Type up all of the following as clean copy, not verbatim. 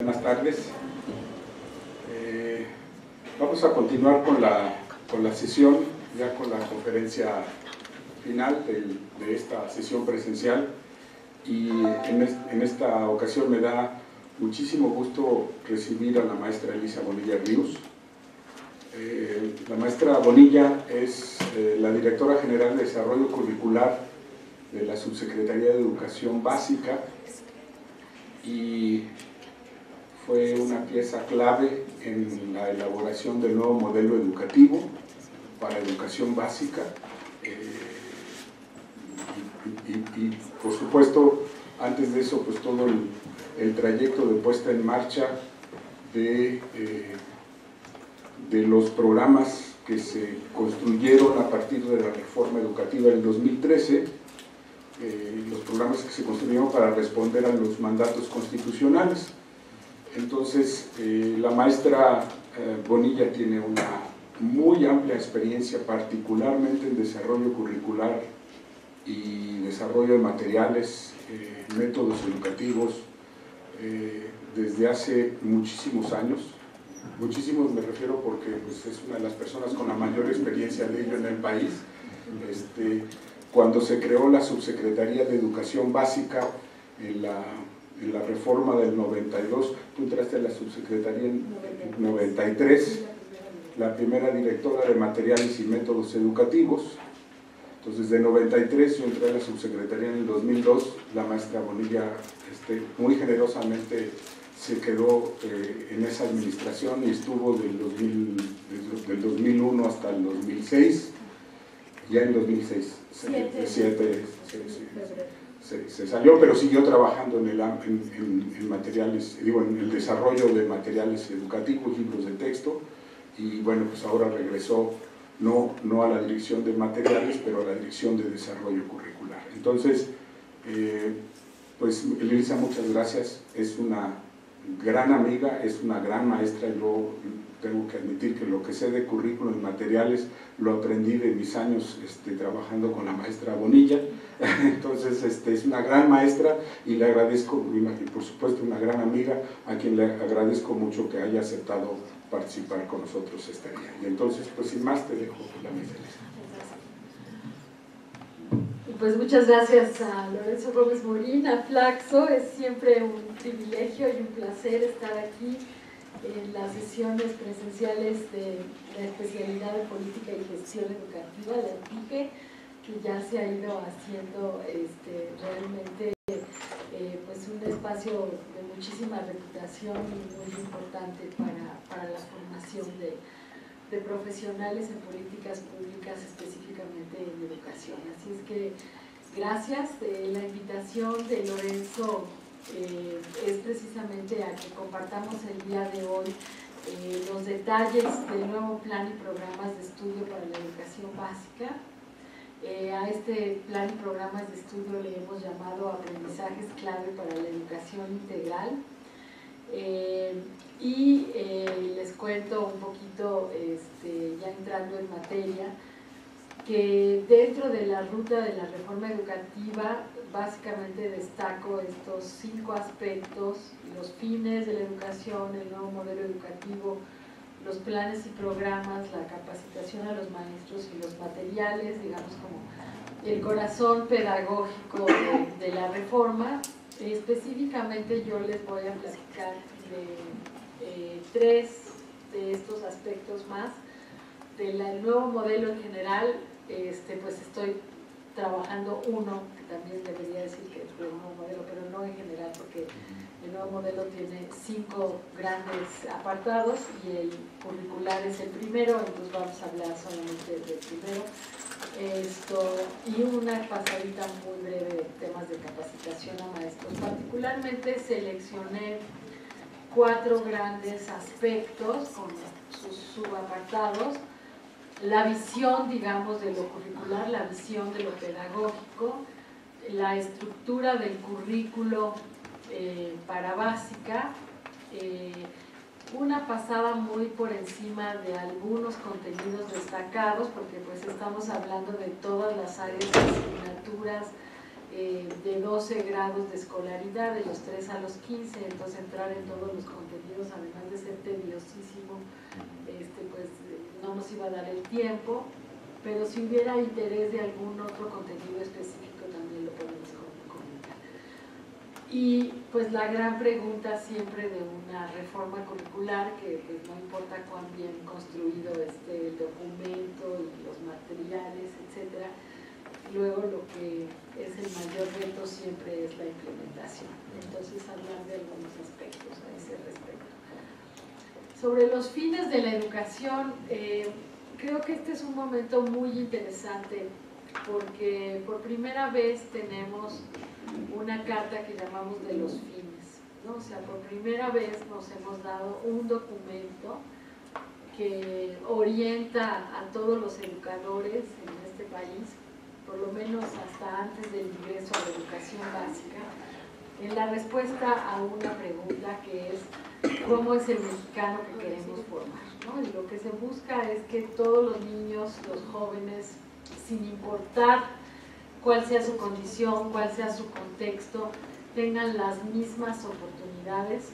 buenas tardes. Vamos a continuar con la sesión, ya con la conferencia final de esta sesión presencial, y en esta ocasión me da muchísimo gusto recibir a la maestra Elisa Bonilla Ríos. La maestra Bonilla es la directora general de Desarrollo Curricular de la Subsecretaría de Educación Básica y fue una pieza clave en la elaboración del nuevo modelo educativo para educación básica y por supuesto antes de eso pues todo el trayecto de puesta en marcha de los programas que se construyeron a partir de la reforma educativa del 2013, los programas que se construyeron para responder a los mandatos constitucionales. Entonces, la maestra Bonilla tiene una muy amplia experiencia, particularmente en desarrollo curricular y desarrollo de materiales, métodos educativos, desde hace muchísimos años. Muchísimos me refiero porque pues, es una de las personas con la mayor experiencia de ello en el país. Cuando se creó la Subsecretaría de Educación Básica en la reforma del 92, tú entraste a la Subsecretaría en 93, la primera directora de Materiales y Métodos Educativos. Entonces, de 93 yo entré a la Subsecretaría en el 2002, la maestra Bonilla muy generosamente se quedó en esa administración y estuvo del 2001 hasta el 2006, ya en 2006 se salió, pero siguió trabajando en materiales, en el desarrollo de materiales educativos, libros de texto, y bueno, pues ahora regresó no a la dirección de materiales, pero a la dirección de desarrollo curricular. Entonces, pues Elisa, muchas gracias, es una gran amiga, es una gran maestra. Yo tengo que admitir que lo que sé de currículum y materiales lo aprendí de mis años trabajando con la maestra Bonilla. Entonces es una gran maestra y le agradezco, y por supuesto una gran amiga a quien le agradezco mucho que haya aceptado participar con nosotros este día. Y entonces pues sin más te dejo la mesa. Pues muchas gracias a Lorenzo Gómez Morín, a Flaxo. Es siempre un privilegio y un placer estar aquí en las sesiones presenciales de la especialidad de Política y Gestión Educativa, la EPIGE, que ya se ha ido haciendo realmente pues un espacio de muchísima reputación y muy importante para la formación de profesionales en políticas públicas, específicamente en educación. Así es que gracias. La invitación de Lorenzo es precisamente a que compartamos el día de hoy los detalles del nuevo plan y programas de estudio para la educación básica. A este plan y programas de estudio le hemos llamado Aprendizajes Clave para la Educación Integral. Les cuento un poquito, ya entrando en materia, que dentro de la ruta de la reforma educativa básicamente destaco estos 5 aspectos: los fines de la educación, el nuevo modelo educativo, los planes y programas, la capacitación a los maestros y los materiales, digamos como el corazón pedagógico de la reforma. Específicamente yo les voy a platicar de 3 de estos aspectos más. Del nuevo modelo en general, pues estoy trabajando uno, que también debería decir que es el nuevo modelo, pero no en general, porque el nuevo modelo tiene 5 grandes apartados y el curricular es el primero, entonces vamos a hablar solamente del primero. Y una pasadita muy breve de temas de capacitación a maestros. Particularmente seleccioné 4 grandes aspectos con sus subapartados: la visión, digamos, de lo curricular, la visión de lo pedagógico, la estructura del currículo para básica, una pasada muy por encima de algunos contenidos destacados, porque pues estamos hablando de todas las áreas de asignaturas de 12 grados de escolaridad, de los 3 a los 15, entonces entrar en todos los contenidos, además de ser tediosísimo, pues no nos iba a dar el tiempo, pero si hubiera interés de algún otro contenido específico también lo podemos comentar. Y pues la gran pregunta siempre de una reforma curricular, que pues no importa cuán bien construido esté el documento y los materiales, etcétera, luego lo que es el mayor reto siempre es la implementación. Entonces hablar de algunos aspectos a ese respecto. Sobre los fines de la educación, creo que este es un momento muy interesante porque por primera vez tenemos una carta que llamamos de los fines, ¿no? O sea, por primera vez nos hemos dado un documento que orienta a todos los educadores en este país, por lo menos hasta antes del ingreso a la educación básica, en la respuesta a una pregunta que es ¿cómo es el mexicano que queremos formar? ¿No? Y lo que se busca es que todos los niños, los jóvenes, sin importar cuál sea su condición, cuál sea su contexto, tengan las mismas oportunidades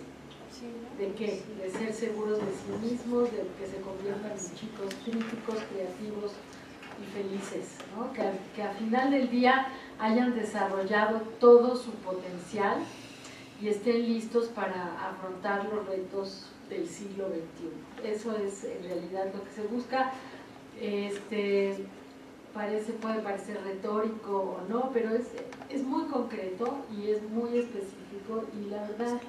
de ¿qué? De ser seguros de sí mismos, de que se conviertan en chicos críticos, creativos y felices, ¿no? Que al final del día hayan desarrollado todo su potencial y estén listos para afrontar los retos del siglo XXI. Eso es en realidad lo que se busca. Puede parecer retórico o no, pero es muy concreto y es muy específico y la verdad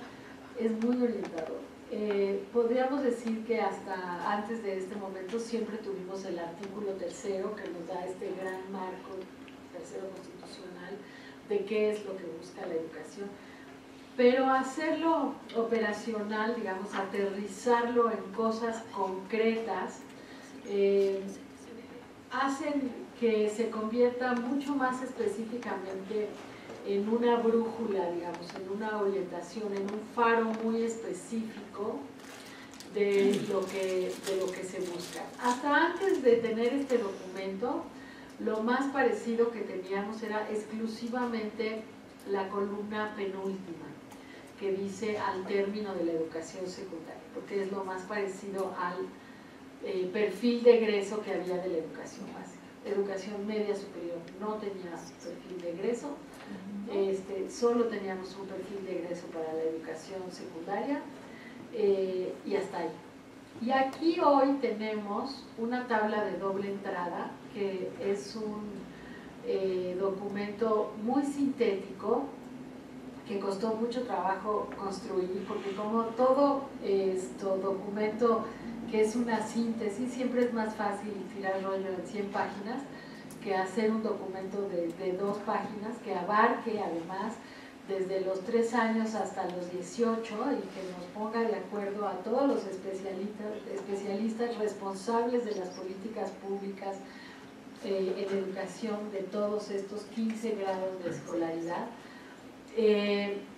es muy orientador. Podríamos decir que hasta antes de este momento siempre tuvimos el artículo 3º que nos da este gran marco tercero constitucional de qué es lo que busca la educación, pero hacerlo operacional, digamos, aterrizarlo en cosas concretas, hacen que se convierta mucho más específicamente en una brújula, digamos, en una orientación, en un faro muy específico de lo que se busca. Hasta antes de tener este documento, lo más parecido que teníamos era exclusivamente la columna penúltima, que dice al término de la educación secundaria, porque es lo más parecido al perfil de egreso que había de la educación básica. Educación media superior no tenía perfil de egreso, solo teníamos un perfil de egreso para la educación secundaria y hasta ahí. Y aquí hoy tenemos una tabla de doble entrada que es un documento muy sintético que costó mucho trabajo construir, porque como todo documento que es una síntesis, siempre es más fácil tirar rollo en 100 páginas que hacer un documento de 2 páginas que abarque además desde los 3 años hasta los 18 y que nos ponga de acuerdo a todos los especialistas responsables de las políticas públicas en educación de todos estos 15 grados de escolaridad.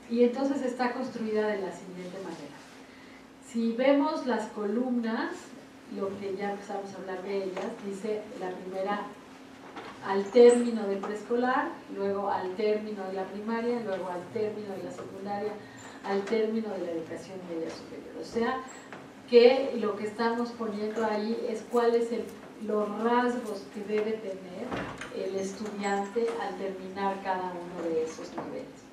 Y entonces está construida de la siguiente manera. Si vemos las columnas, lo que ya empezamos a hablar de ellas, dice la primera al término del preescolar, luego al término de la primaria, luego al término de la secundaria, al término de la educación media superior. O sea, que lo que estamos poniendo ahí es cuáles los rasgos que debe tener el estudiante al terminar cada uno de esos niveles.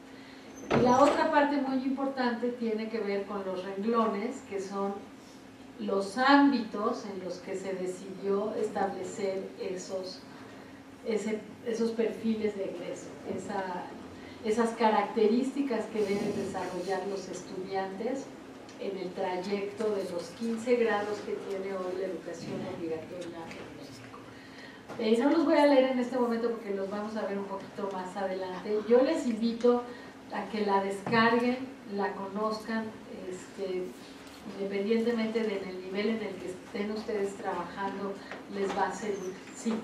Y la otra parte muy importante tiene que ver con los renglones, que son los ámbitos en los que se decidió establecer esos perfiles de egreso, esas características que deben desarrollar los estudiantes en el trayecto de los 15 grados que tiene hoy la educación obligatoria en México. No los voy a leer en este momento porque los vamos a ver un poquito más adelante. Yo les invito a que la descarguen, la conozcan, independientemente del nivel en el que estén ustedes trabajando, les va a servir. Sí.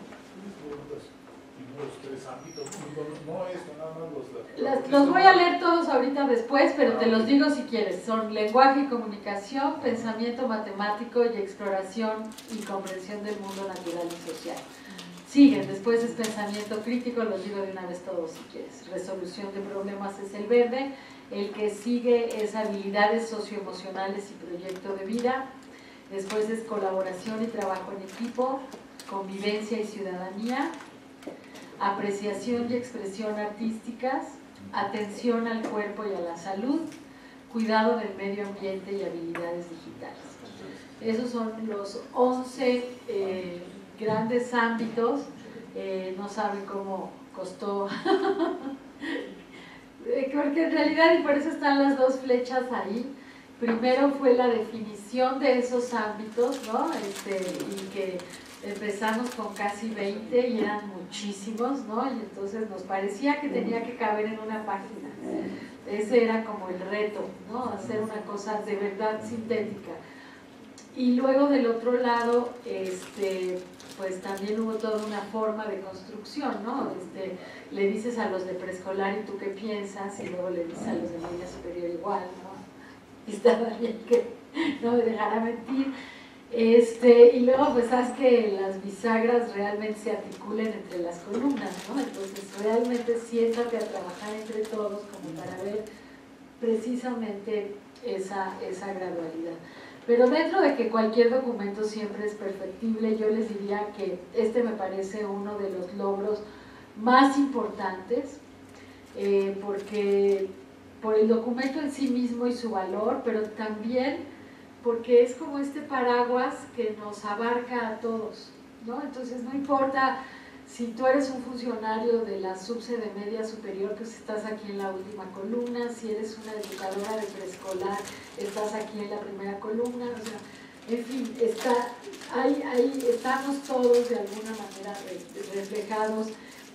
Los 3 ámbitos, no esto, nada más los voy a leer todos ahorita después, pero te los digo si quieres. Son lenguaje y comunicación, pensamiento matemático y exploración y comprensión del mundo natural y social. Siguen, después es pensamiento crítico, los digo de una vez todos si quieres. Resolución de problemas es el verde. El que sigue es habilidades socioemocionales y proyecto de vida. Después es colaboración y trabajo en equipo, convivencia y ciudadanía, apreciación y expresión artísticas, atención al cuerpo y a la salud, cuidado del medio ambiente y habilidades digitales. Esos son los 11 grandes ámbitos. No saben cómo costó, porque en realidad, y por eso están las dos flechas ahí. Primero fue la definición de esos ámbitos, ¿no? Y que empezamos con casi 20 y eran muchísimos, ¿no? Y entonces nos parecía que tenía que caber en una página. Ese era como el reto, ¿no? Hacer una cosa de verdad sintética. Y luego del otro lado, pues también hubo toda una forma de construcción, ¿no? Le dices a los de preescolar y tú qué piensas, y luego le dices a los de media superior igual, ¿no? Y estaba bien que no me dejara mentir. Y luego pues haz que las bisagras realmente se articulen entre las columnas, ¿no? Entonces realmente siéntate a trabajar entre todos como para ver precisamente esa gradualidad. Pero dentro de que cualquier documento siempre es perfectible, yo les diría que me parece uno de los logros más importantes, porque por el documento en sí mismo y su valor, pero también porque es como este paraguas que nos abarca a todos, ¿no? Entonces no importa si tú eres un funcionario de la subse de media superior, pues estás aquí en la última columna. Si eres una educadora de preescolar, estás aquí en la primera columna. O sea, en fin, ahí estamos todos de alguna manera reflejados,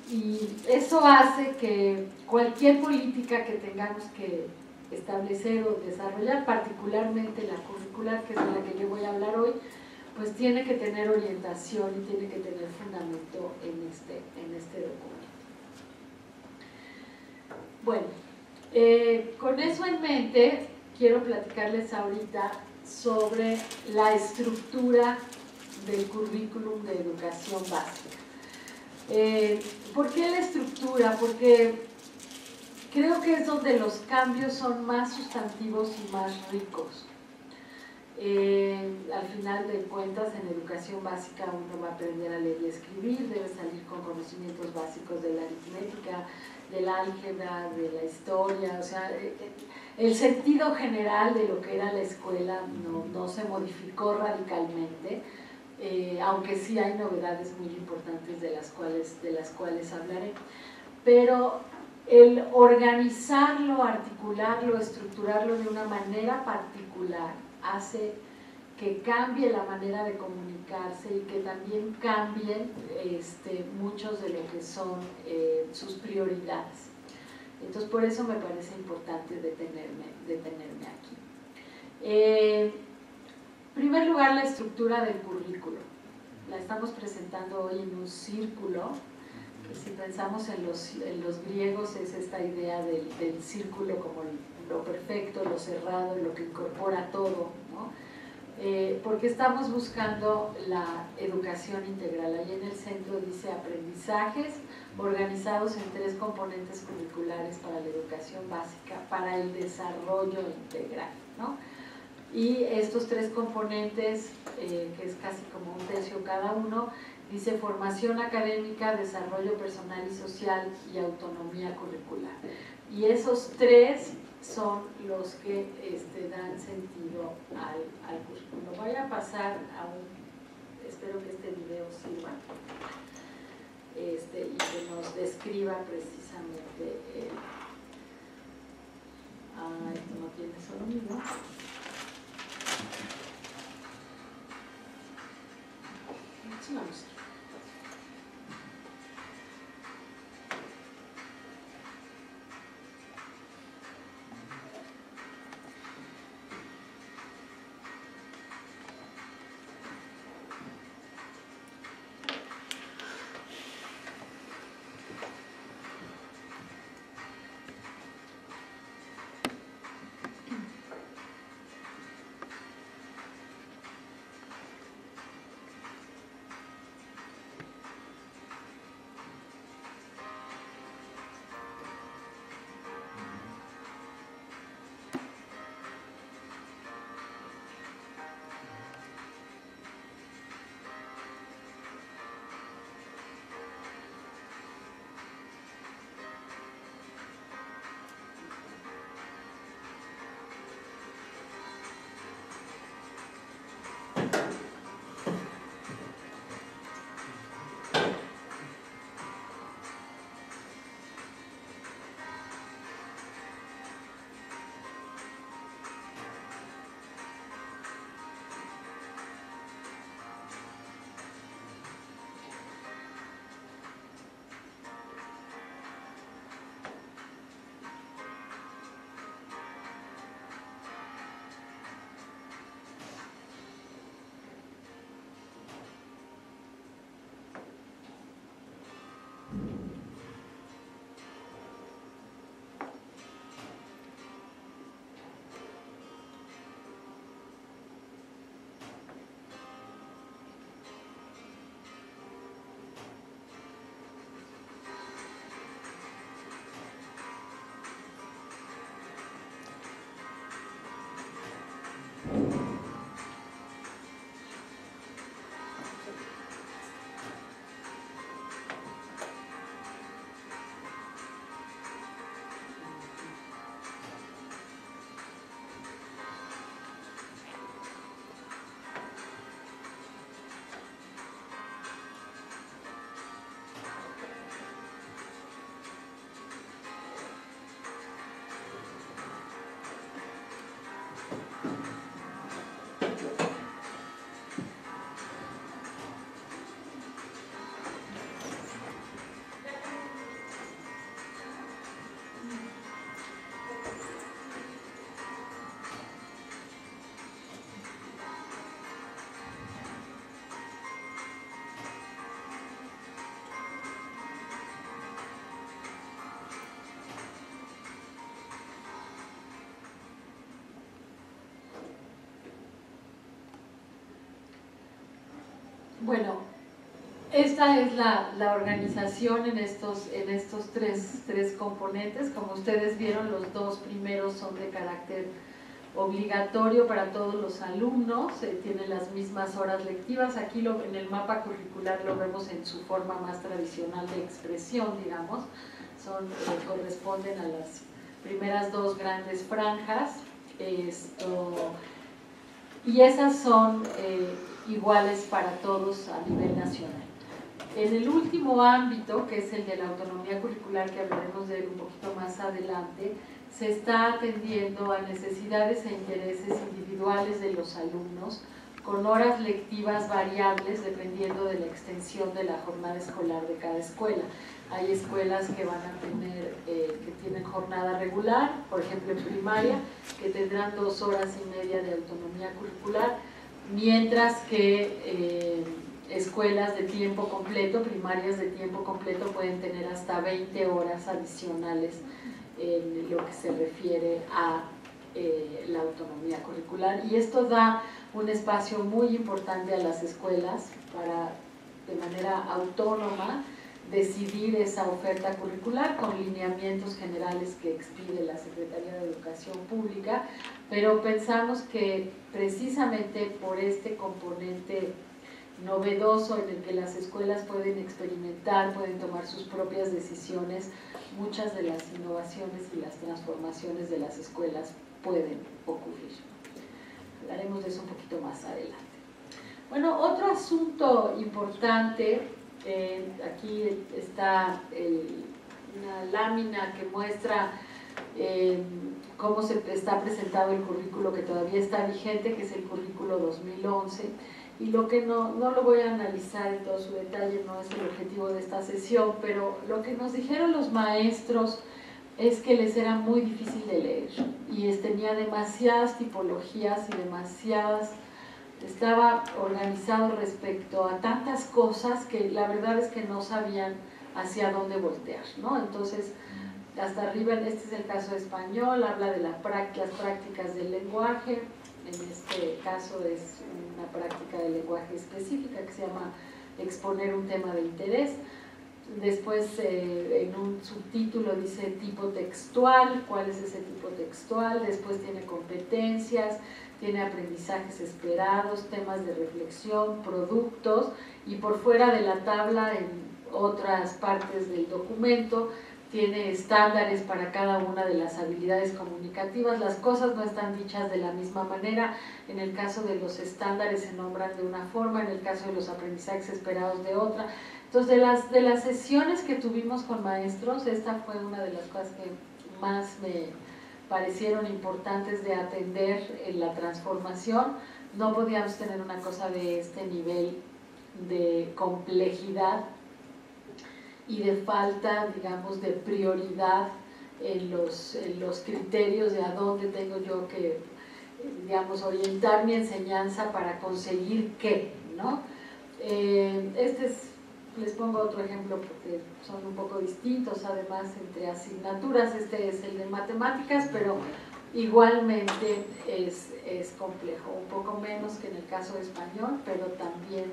y eso hace que cualquier política que tengamos que establecer o desarrollar, particularmente la curricular, que es de la que yo voy a hablar hoy, pues tiene que tener orientación y tiene que tener fundamento en este documento. Bueno, con eso en mente, quiero platicarles ahorita sobre la estructura del currículum de educación básica. ¿Por qué la estructura? Porque creo que es donde los cambios son más sustantivos y más ricos. Al final de cuentas, en educación básica uno va a aprender a leer y escribir, debe salir con conocimientos básicos de la aritmética, del álgebra, de la historia. O sea, el sentido general de lo que era la escuela no se modificó radicalmente, aunque sí hay novedades muy importantes de las cuales hablaré. Pero el organizarlo, articularlo, estructurarlo de una manera particular hace que cambie la manera de comunicarse y que también cambien muchos de lo que son sus prioridades. Entonces, por eso me parece importante detenerme aquí. En primer lugar, la estructura del currículo. La estamos presentando hoy en un círculo. Si pensamos en los griegos, es esta idea del círculo como lo perfecto, lo cerrado, lo que incorpora todo, ¿no? Porque estamos buscando la educación integral. Ahí en el centro dice aprendizajes organizados en 3 componentes curriculares para la educación básica, para el desarrollo integral, ¿no? Y estos 3 componentes, que es casi como 1/3 cada uno, dice formación académica, desarrollo personal y social y autonomía curricular. Y esos 3 son los que dan sentido al currículo. Voy a pasar espero que este video sirva, y que nos describa precisamente esto no tiene sonido. Sí, vamos. Bueno, esta es la organización en estos tres componentes. Como ustedes vieron, los dos primeros son de carácter obligatorio para todos los alumnos, tienen las mismas horas lectivas. Aquí en el mapa curricular lo vemos en su forma más tradicional de expresión, digamos, corresponden a las primeras dos grandes franjas, y esas son iguales para todos a nivel nacional. En el último ámbito, que es el de la autonomía curricular, que hablaremos de él un poquito más adelante, se está atendiendo a necesidades e intereses individuales de los alumnos, con horas lectivas variables dependiendo de la extensión de la jornada escolar de cada escuela. Hay escuelas que van a tener, que tienen jornada regular, por ejemplo en primaria, que tendrán 2 horas y media de autonomía curricular, mientras que escuelas de tiempo completo, primarias de tiempo completo, pueden tener hasta 20 horas adicionales en lo que se refiere a la autonomía curricular, y esto da un espacio muy importante a las escuelas para, de manera autónoma, decidir esa oferta curricular con lineamientos generales que expide la Secretaría de Educación Pública, pero pensamos que precisamente por este componente novedoso en el que las escuelas pueden experimentar, pueden tomar sus propias decisiones, muchas de las innovaciones y las transformaciones de las escuelas pueden ocurrir. Hablaremos de eso un poquito más adelante. Bueno, otro asunto importante, aquí está una lámina que muestra cómo se está presentado el currículo que todavía está vigente, que es el currículo 2011, y lo que no lo voy a analizar en todo su detalle, no es el objetivo de esta sesión, pero lo que nos dijeron los maestros es que les era muy difícil de leer y tenía demasiadas tipologías y estaba organizado respecto a tantas cosas que la verdad es que no sabían hacia dónde voltear, ¿no? Entonces, hasta arriba, este es el caso de español, habla de las prácticas del lenguaje. En este caso es una práctica de lenguaje específica que se llama exponer un tema de interés. Después en un subtítulo dice tipo textual, cuál es ese tipo textual. Después tiene competencias, tiene aprendizajes esperados, temas de reflexión, productos, y por fuera de la tabla, en otras partes del documento, tiene estándares para cada una de las habilidades comunicativas. Las cosas no están dichas de la misma manera. En el caso de los estándares se nombran de una forma, en el caso de los aprendizajes esperados de otra. Entonces, de las sesiones que tuvimos con maestros, esta fue una de las cosas que más me parecieron importantes de atender en la transformación. No podíamos tener una cosa de este nivel de complejidad y de falta, digamos, de prioridad en los criterios de a dónde tengo yo que, digamos, orientar mi enseñanza para conseguir qué, ¿no? Les pongo otro ejemplo porque son un poco distintos, además, entre asignaturas. Este es el de matemáticas, pero igualmente es complejo, un poco menos que en el caso de español, pero también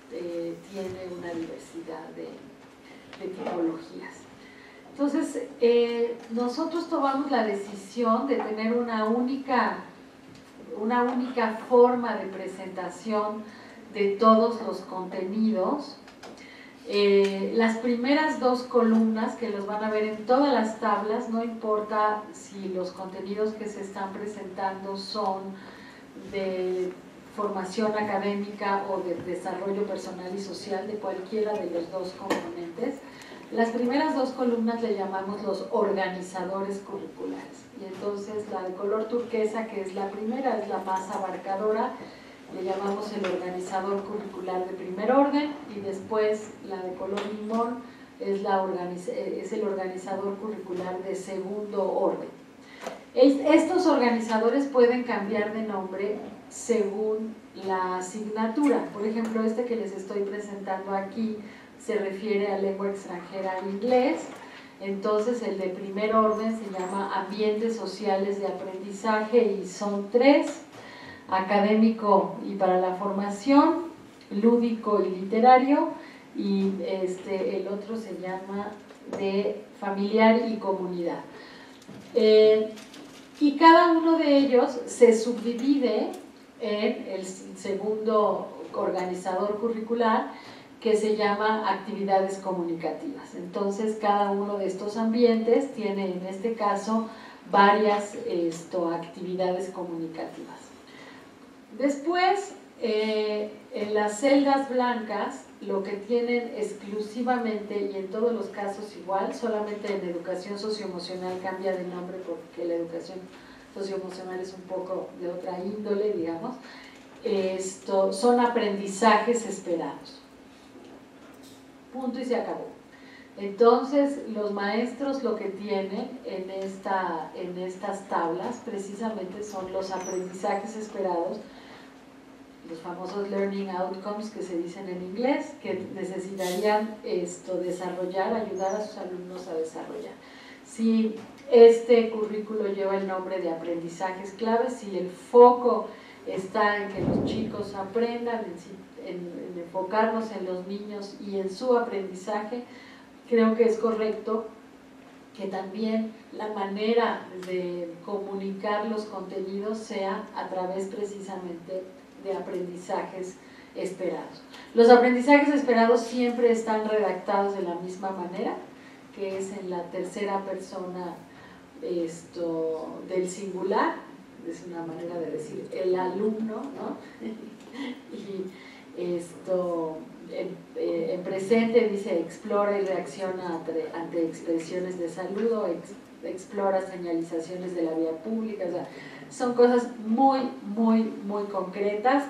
tiene una diversidad de tipologías. Entonces, nosotros tomamos la decisión de tener una única forma de presentación de todos los contenidos. Las primeras 2 columnas, que los van a ver en todas las tablas, no importa si los contenidos que se están presentando son de formación académica o de desarrollo personal y social, de cualquiera de los 2 componentes. Las primeras 2 columnas le llamamos los organizadores curriculares, y entonces la de color turquesa, que es la primera, es la más abarcadora, le llamamos el organizador curricular de primer orden, y después la de color limón es el organizador curricular de segundo orden. Estos organizadores pueden cambiar de nombre según la asignatura. Por ejemplo, este que les estoy presentando aquí se refiere a lengua extranjera en inglés. Entonces el de primer orden se llama ambientes sociales de aprendizaje, y son 3: académico y para la formación, lúdico y literario, y el otro se llama de familiar y comunidad. Y cada uno de ellos se subdivide en el segundo organizador curricular, que se llama actividades comunicativas. Entonces, cada uno de estos ambientes tiene, en este caso, varias actividades comunicativas. Después, en las celdas blancas, lo que tienen exclusivamente, y en todos los casos igual, solamente en educación socioemocional cambia de nombre porque la educación socioemocional es un poco de otra índole, digamos, son aprendizajes esperados. Punto y se acabó. Entonces, los maestros lo que tienen en estas tablas precisamente son los aprendizajes esperados, los famosos learning outcomes que se dicen en inglés, que necesitarían desarrollar, ayudar a sus alumnos a desarrollar. Si este currículo lleva el nombre de aprendizajes claves, si el foco está en que los chicos aprendan, en enfocarnos en los niños y en su aprendizaje, creo que es correcto que también la manera de comunicar los contenidos sea a través precisamente de aprendizajes esperados. Los aprendizajes esperados siempre están redactados de la misma manera, que es en la tercera persona del singular, es una manera de decir el alumno, ¿no? Y en presente dice explora y reacciona ante expresiones de saludo, explora señalizaciones de la vía pública, o sea, son cosas muy, muy, muy concretas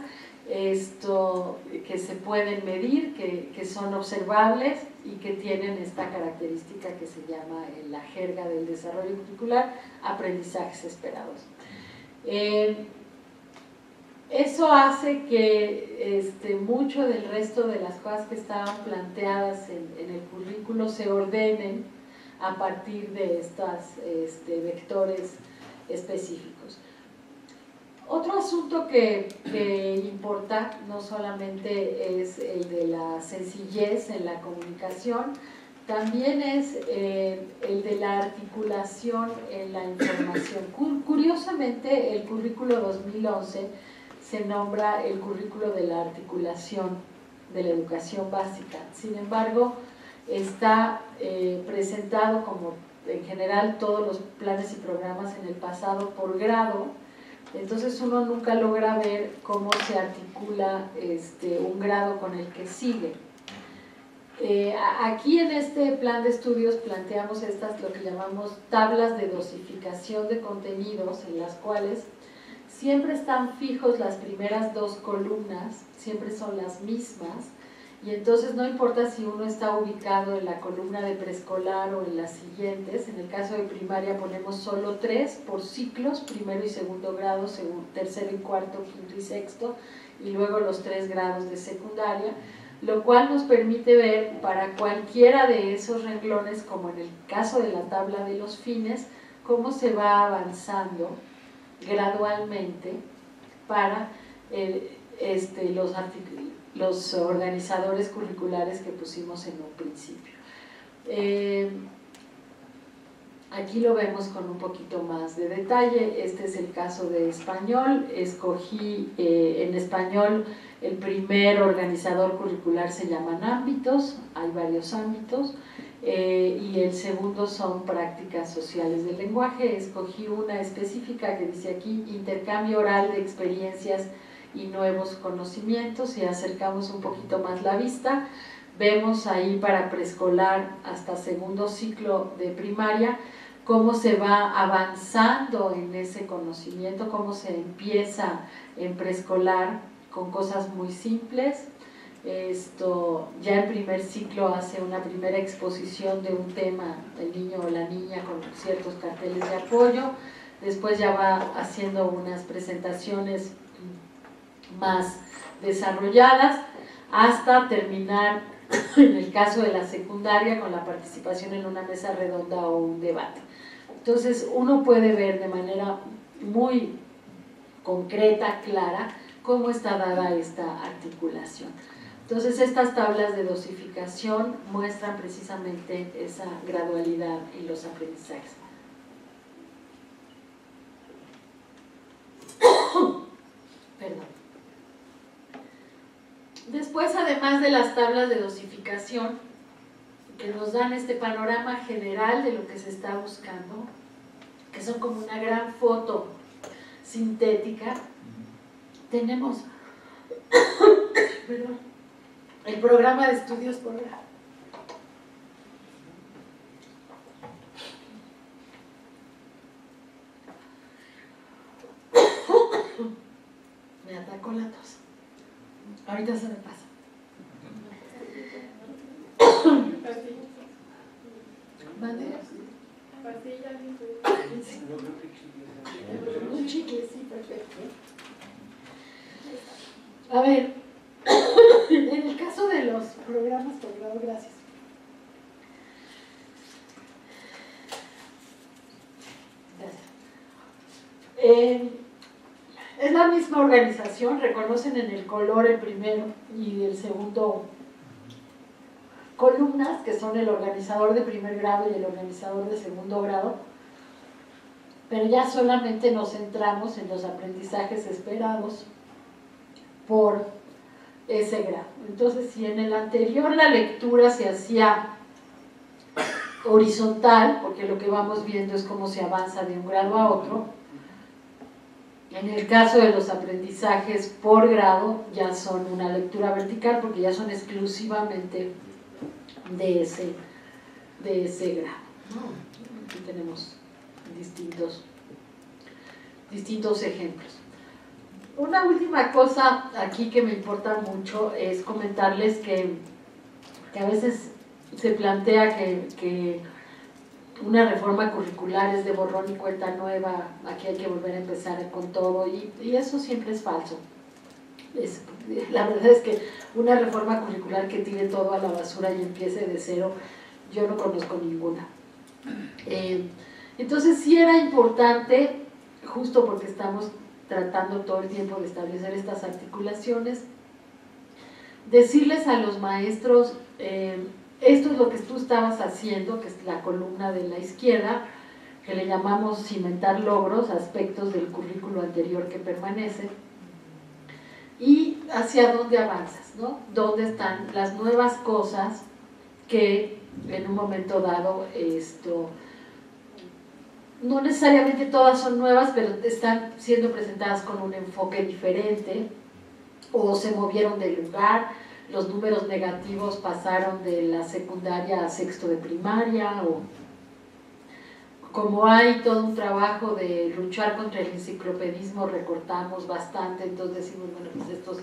que se pueden medir, que son observables y que tienen esta característica que se llama en la jerga del desarrollo curricular aprendizajes esperados. Eso hace que mucho del resto de las cosas que estaban planteadas en el currículo se ordenen a partir de estos vectores específicos. Otro asunto que importa no solamente es el de la sencillez en la comunicación, también es el de la articulación en la información. Curiosamente, el currículo 2011 se nombra el currículo de la articulación de la educación básica. Sin embargo, está presentado como en general todos los planes y programas en el pasado por grado, entonces uno nunca logra ver cómo se articula un grado con el que sigue. Aquí en este plan de estudios planteamos lo que llamamos tablas de dosificación de contenidos, en las cuales siempre están fijos las primeras dos columnas, siempre son las mismas, y entonces no importa si uno está ubicado en la columna de preescolar o en las siguientes. En el caso de primaria ponemos solo 3 por ciclos, primero y segundo grado, tercero y cuarto, quinto y sexto, y luego los 3 grados de secundaria, lo cual nos permite ver para cualquiera de esos renglones, como en el caso de la tabla de los fines, cómo se va avanzando gradualmente para los organizadores curriculares que pusimos en un principio. Aquí lo vemos con un poquito más de detalle. Este es el caso de español. Escogí en español el primer organizador curricular, se llaman ámbitos, hay varios ámbitos, y el segundo son prácticas sociales del lenguaje. Escogí una específica que dice aquí intercambio oral de experiencias y nuevos conocimientos. Si acercamos un poquito más la vista, vemos ahí para preescolar hasta segundo ciclo de primaria cómo se va avanzando en ese conocimiento, cómo se empieza en preescolar con cosas muy simples. Ya el primer ciclo hace una primera exposición de un tema, el niño o la niña, con ciertos carteles de apoyo. Después ya va haciendo unas presentaciones más desarrolladas hasta terminar, en el caso de la secundaria, con la participación en una mesa redonda o un debate. Entonces uno puede ver de manera muy concreta, clara, cómo está dada esta articulación. Entonces estas tablas de dosificación muestran precisamente esa gradualidad en los aprendizajes. Perdón. Después, además de las tablas de dosificación, que nos dan este panorama general de lo que se está buscando, que son como una gran foto sintética, tenemos el programa de estudios por grado. Me atacó la tos. Ahorita se me pasa. ¿Vale? Un chicle, sí, perfecto. A ver, en el caso de los programas por grado, gracias. Es la misma organización, reconocen en el color el primero y el segundo columnas, que son el organizador de primer grado y el organizador de segundo grado, pero ya solamente nos centramos en los aprendizajes esperados por ese grado. Entonces, si en el anterior la lectura se hacía horizontal, porque lo que vamos viendo es cómo se avanza de un grado a otro, en el caso de los aprendizajes por grado ya son una lectura vertical, porque ya son exclusivamente de ese grado. Aquí tenemos distintos ejemplos. Una última cosa aquí que me importa mucho es comentarles que a veces se plantea que una reforma curricular es de borrón y cuenta nueva, aquí hay que volver a empezar con todo, y eso siempre es falso. La verdad es que una reforma curricular que tire todo a la basura y empiece de cero, yo no conozco ninguna. Entonces sí era importante, justo porque estamos tratando todo el tiempo de establecer estas articulaciones, decirles a los maestros, esto es lo que tú estabas haciendo, que es la columna de la izquierda, que le llamamos cimentar logros, aspectos del currículo anterior que permanece, y hacia dónde avanzas, ¿no? Dónde están las nuevas cosas que en un momento dado no necesariamente todas son nuevas, pero están siendo presentadas con un enfoque diferente, o se movieron de lugar, los números negativos pasaron de la secundaria a sexto de primaria, o como hay todo un trabajo de luchar contra el enciclopedismo, recortamos bastante, entonces decimos, bueno, pues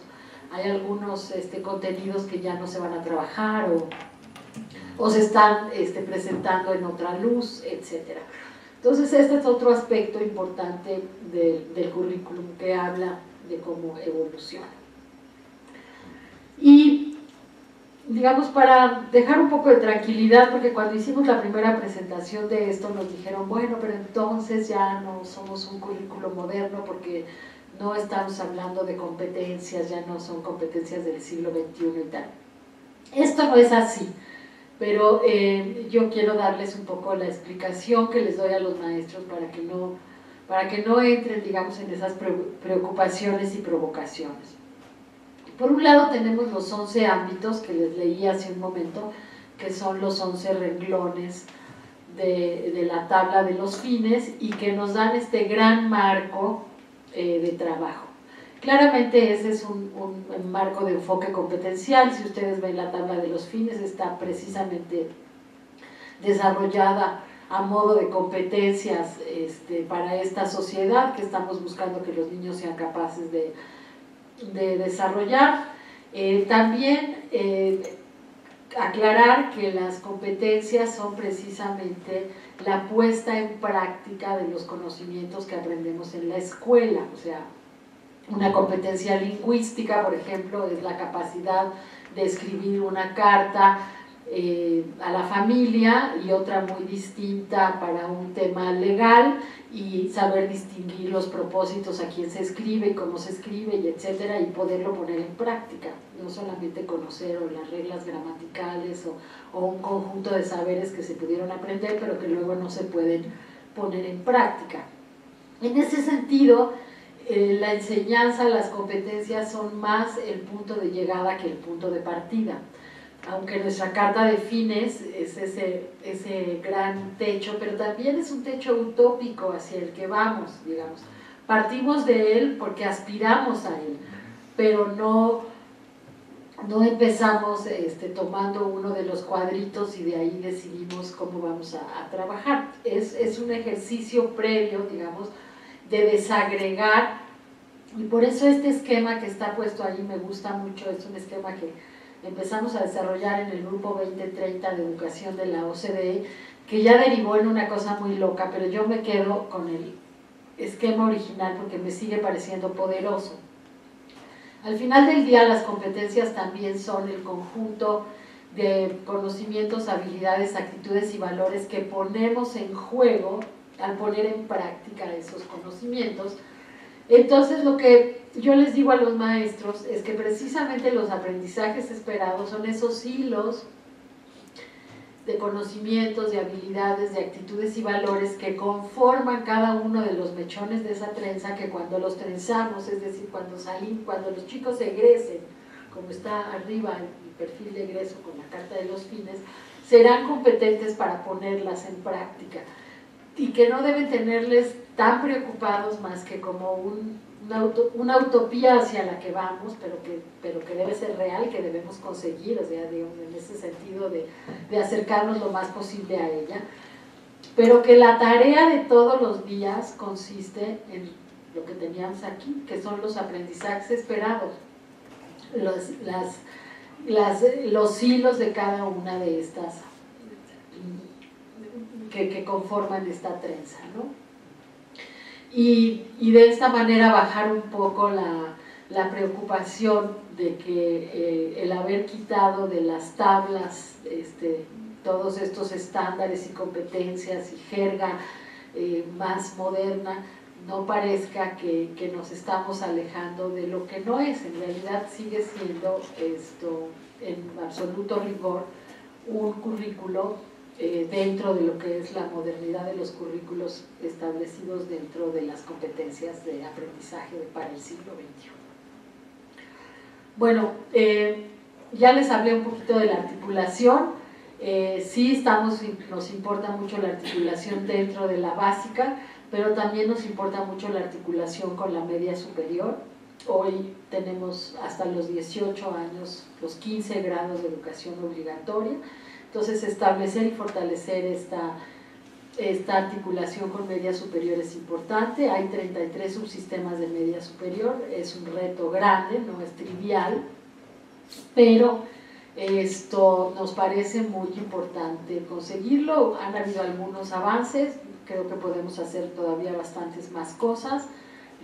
hay algunos contenidos que ya no se van a trabajar, o se están presentando en otra luz, etcétera. Entonces este es otro aspecto importante del currículum que habla de cómo evoluciona. Y digamos, para dejar un poco de tranquilidad, porque cuando hicimos la primera presentación de esto nos dijeron, bueno, pero entonces ya no somos un currículo moderno porque no estamos hablando de competencias, ya no son competencias del siglo XXI y tal. Esto no es así, pero yo quiero darles un poco la explicación que les doy a los maestros para que no entren, digamos, en esas preocupaciones y provocaciones. Por un lado tenemos los 11 ámbitos que les leí hace un momento, que son los 11 renglones de la tabla de los fines y que nos dan este gran marco de trabajo. Claramente ese es un marco de enfoque competencial. Si ustedes ven la tabla de los fines, está precisamente desarrollada a modo de competencias para esta sociedad que estamos buscando que los niños sean capaces de desarrollar. También aclarar que las competencias son precisamente la puesta en práctica de los conocimientos que aprendemos en la escuela. O sea, una competencia lingüística, por ejemplo, es la capacidad de escribir una carta a la familia, y otra muy distinta para un tema legal, y saber distinguir los propósitos, a quién se escribe y cómo se escribe, y etcétera, y poderlo poner en práctica, no solamente conocer o las reglas gramaticales o un conjunto de saberes que se pudieron aprender pero que luego no se pueden poner en práctica. En ese sentido, la enseñanza, las competencias son más el punto de llegada que el punto de partida. Aunque nuestra carta de fines es ese gran techo, pero también es un techo utópico hacia el que vamos, digamos. Partimos de él porque aspiramos a él, pero no empezamos tomando uno de los cuadritos y de ahí decidimos cómo vamos a trabajar. Es un ejercicio previo, digamos, de desagregar, y por eso este esquema que está puesto ahí me gusta mucho. Es un esquema que empezamos a desarrollar en el grupo 2030 de educación de la OCDE, que ya derivó en una cosa muy loca, pero yo me quedo con el esquema original porque me sigue pareciendo poderoso. Al final del día, las competencias también son el conjunto de conocimientos, habilidades, actitudes y valores que ponemos en juego al poner en práctica esos conocimientos. Entonces, lo que yo les digo a los maestros es que precisamente los aprendizajes esperados son esos hilos de conocimientos, de habilidades, de actitudes y valores que conforman cada uno de los mechones de esa trenza, que cuando los trenzamos, es decir, cuando los chicos egresen, como está arriba el perfil de egreso con la carta de los fines, serán competentes para ponerlas en práctica, y que no deben tenerles tan preocupados más que como una utopía hacia la que vamos, pero que debe ser real, que debemos conseguir, o sea, digamos, en ese sentido de acercarnos lo más posible a ella, pero que la tarea de todos los días consiste en lo que teníamos aquí, que son los aprendizajes esperados, los hilos de cada una de estas que conforman esta trenza, ¿no? Y de esta manera bajar un poco la preocupación de que el haber quitado de las tablas todos estos estándares y competencias y jerga más moderna, no parezca que nos estamos alejando de lo que no es. En realidad sigue siendo esto, en absoluto rigor, un currículo dentro de lo que es la modernidad de los currículos establecidos dentro de las competencias de aprendizaje para el siglo XXI. Bueno, ya les hablé un poquito de la articulación. Sí nos importa mucho la articulación dentro de la básica, pero también nos importa mucho la articulación con la media superior. Hoy tenemos hasta los 18 años los 15 grados de educación obligatoria. Entonces, establecer y fortalecer esta articulación con media superior es importante. Hay 33 subsistemas de media superior, es un reto grande, no es trivial, pero esto nos parece muy importante conseguirlo. Han habido algunos avances, creo que podemos hacer todavía bastantes más cosas.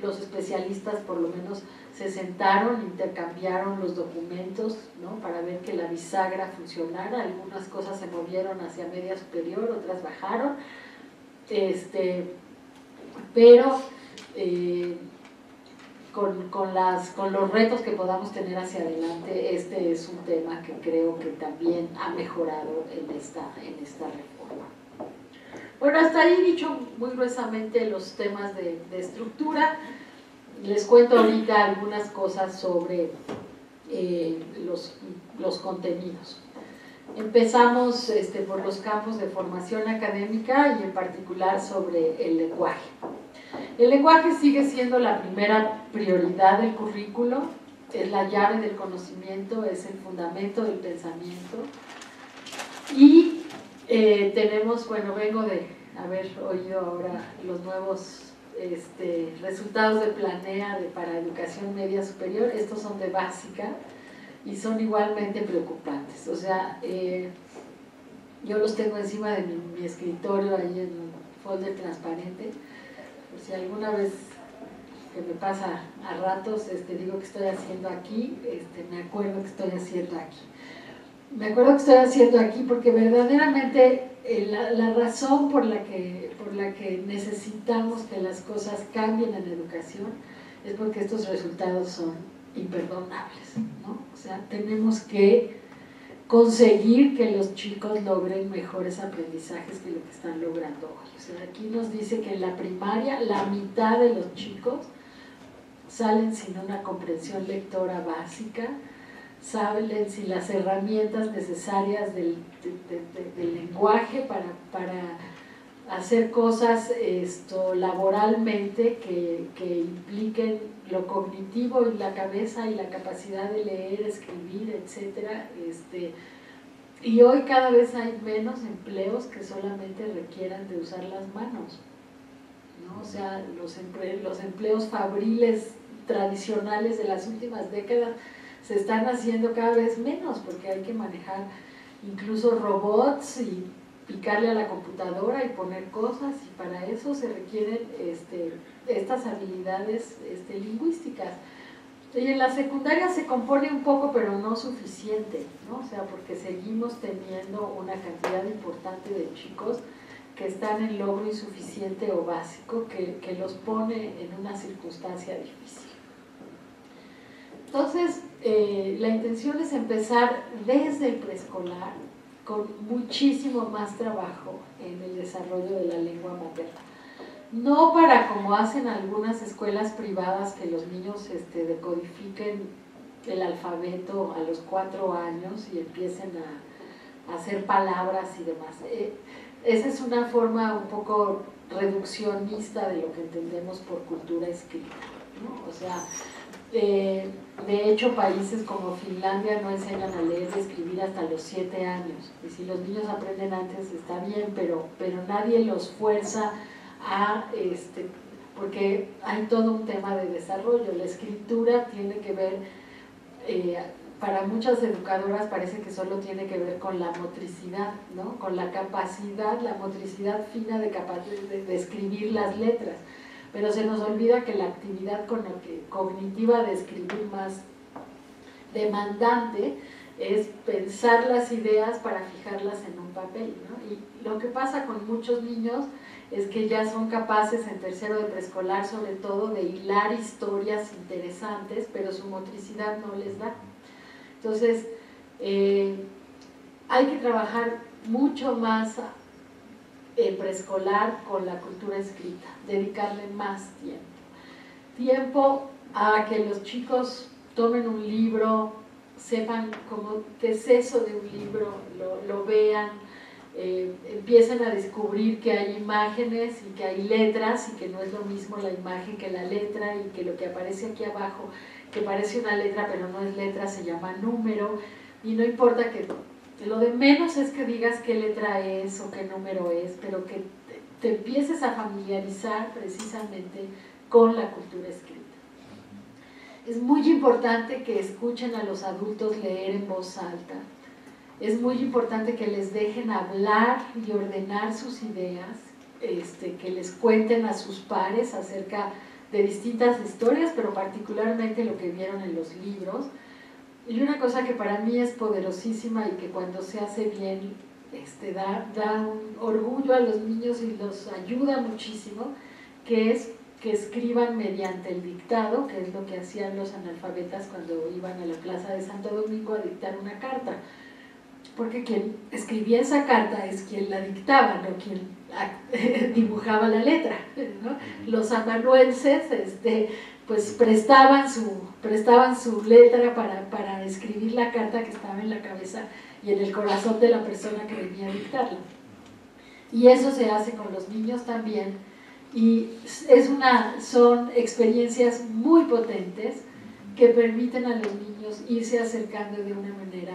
Los especialistas por lo menos se sentaron, intercambiaron los documentos, ¿no?, para ver que la bisagra funcionara. Algunas cosas se movieron hacia media superior, otras bajaron, pero con los retos que podamos tener hacia adelante, este es un tema que creo que también ha mejorado en esta reforma. Bueno, hasta ahí dicho muy gruesamente los temas de estructura. Les cuento ahorita algunas cosas sobre los contenidos. Empezamos por los campos de formación académica y en particular sobre el lenguaje. El lenguaje sigue siendo la primera prioridad del currículo, es la llave del conocimiento, es el fundamento del pensamiento. Y tenemos, bueno, vengo de haber oído ahora los nuevos resultados de Planea para educación media superior. Estos son de básica y son igualmente preocupantes. O sea, yo los tengo encima de mi escritorio ahí en un folder transparente, por si alguna vez que me pasa a ratos digo que estoy haciendo aquí, me acuerdo que estoy haciendo aquí. me acuerdo que estoy haciendo aquí, porque verdaderamente la razón por la que necesitamos que las cosas cambien en educación es porque estos resultados son imperdonables, ¿no? O sea, tenemos que conseguir que los chicos logren mejores aprendizajes que lo que están logrando hoy. O sea, aquí nos dice que en la primaria la mitad de los chicos salen sin una comprensión lectora básica, salen sin las herramientas necesarias del lenguaje para hacer cosas laboralmente que impliquen lo cognitivo y la cabeza y la capacidad de leer, escribir, etc. Y hoy cada vez hay menos empleos que solamente requieran de usar las manos, ¿no? O sea, los empleos fabriles tradicionales de las últimas décadas se están haciendo cada vez menos porque hay que manejar incluso robots y picarle a la computadora y poner cosas, y para eso se requieren estas habilidades lingüísticas. Y en la secundaria se compone un poco, pero no suficiente, ¿no? O sea, porque seguimos teniendo una cantidad importante de chicos que están en logro insuficiente o básico, que los pone en una circunstancia difícil. Entonces, la intención es empezar desde el preescolar con muchísimo más trabajo en el desarrollo de la lengua materna. No para, como hacen algunas escuelas privadas, que los niños decodifiquen el alfabeto a los 4 años y empiecen a hacer palabras y demás. Esa es una forma un poco reduccionista de lo que entendemos por cultura escrita, ¿no? O sea, de hecho, países como Finlandia no enseñan a leer y escribir hasta los 7 años. Y si los niños aprenden antes está bien, pero nadie los fuerza a, porque hay todo un tema de desarrollo. La escritura tiene que ver, para muchas educadoras parece que solo tiene que ver con la motricidad, ¿no? Con la capacidad, la motricidad fina de escribir las letras. Pero se nos olvida que la actividad cognitiva de escribir más demandante es pensar las ideas para fijarlas en un papel, ¿no? Y lo que pasa con muchos niños es que ya son capaces en tercero de preescolar, sobre todo, de hilar historias interesantes, pero su motricidad no les da. Entonces, hay que trabajar mucho más preescolar con la cultura escrita, dedicarle más tiempo. Tiempo a que los chicos tomen un libro, sepan qué es eso de un libro, lo vean, empiecen a descubrir que hay imágenes y que hay letras y que no es lo mismo la imagen que la letra, y que lo que aparece aquí abajo, que parece una letra pero no es letra, se llama número, y no importa que lo de menos es que digas qué letra es o qué número es, pero que te empieces a familiarizar precisamente con la cultura escrita. Es muy importante que escuchen a los adultos leer en voz alta. Es muy importante que les dejen hablar y ordenar sus ideas, que les cuenten a sus pares acerca de distintas historias, pero particularmente lo que vieron en los libros. Y una cosa que para mí es poderosísima y que cuando se hace bien da un orgullo a los niños y los ayuda muchísimo, que es que escriban mediante el dictado, que es lo que hacían los analfabetas cuando iban a la Plaza de Santo Domingo a dictar una carta. Porque quien escribía esa carta es quien la dictaba, no quien dibujaba la letra, ¿no? Los amanuenses pues prestaban su letra para escribir la carta que estaba en la cabeza y en el corazón de la persona que venía a dictarla. Y eso se hace con los niños también, y son experiencias muy potentes que permiten a los niños irse acercando de una manera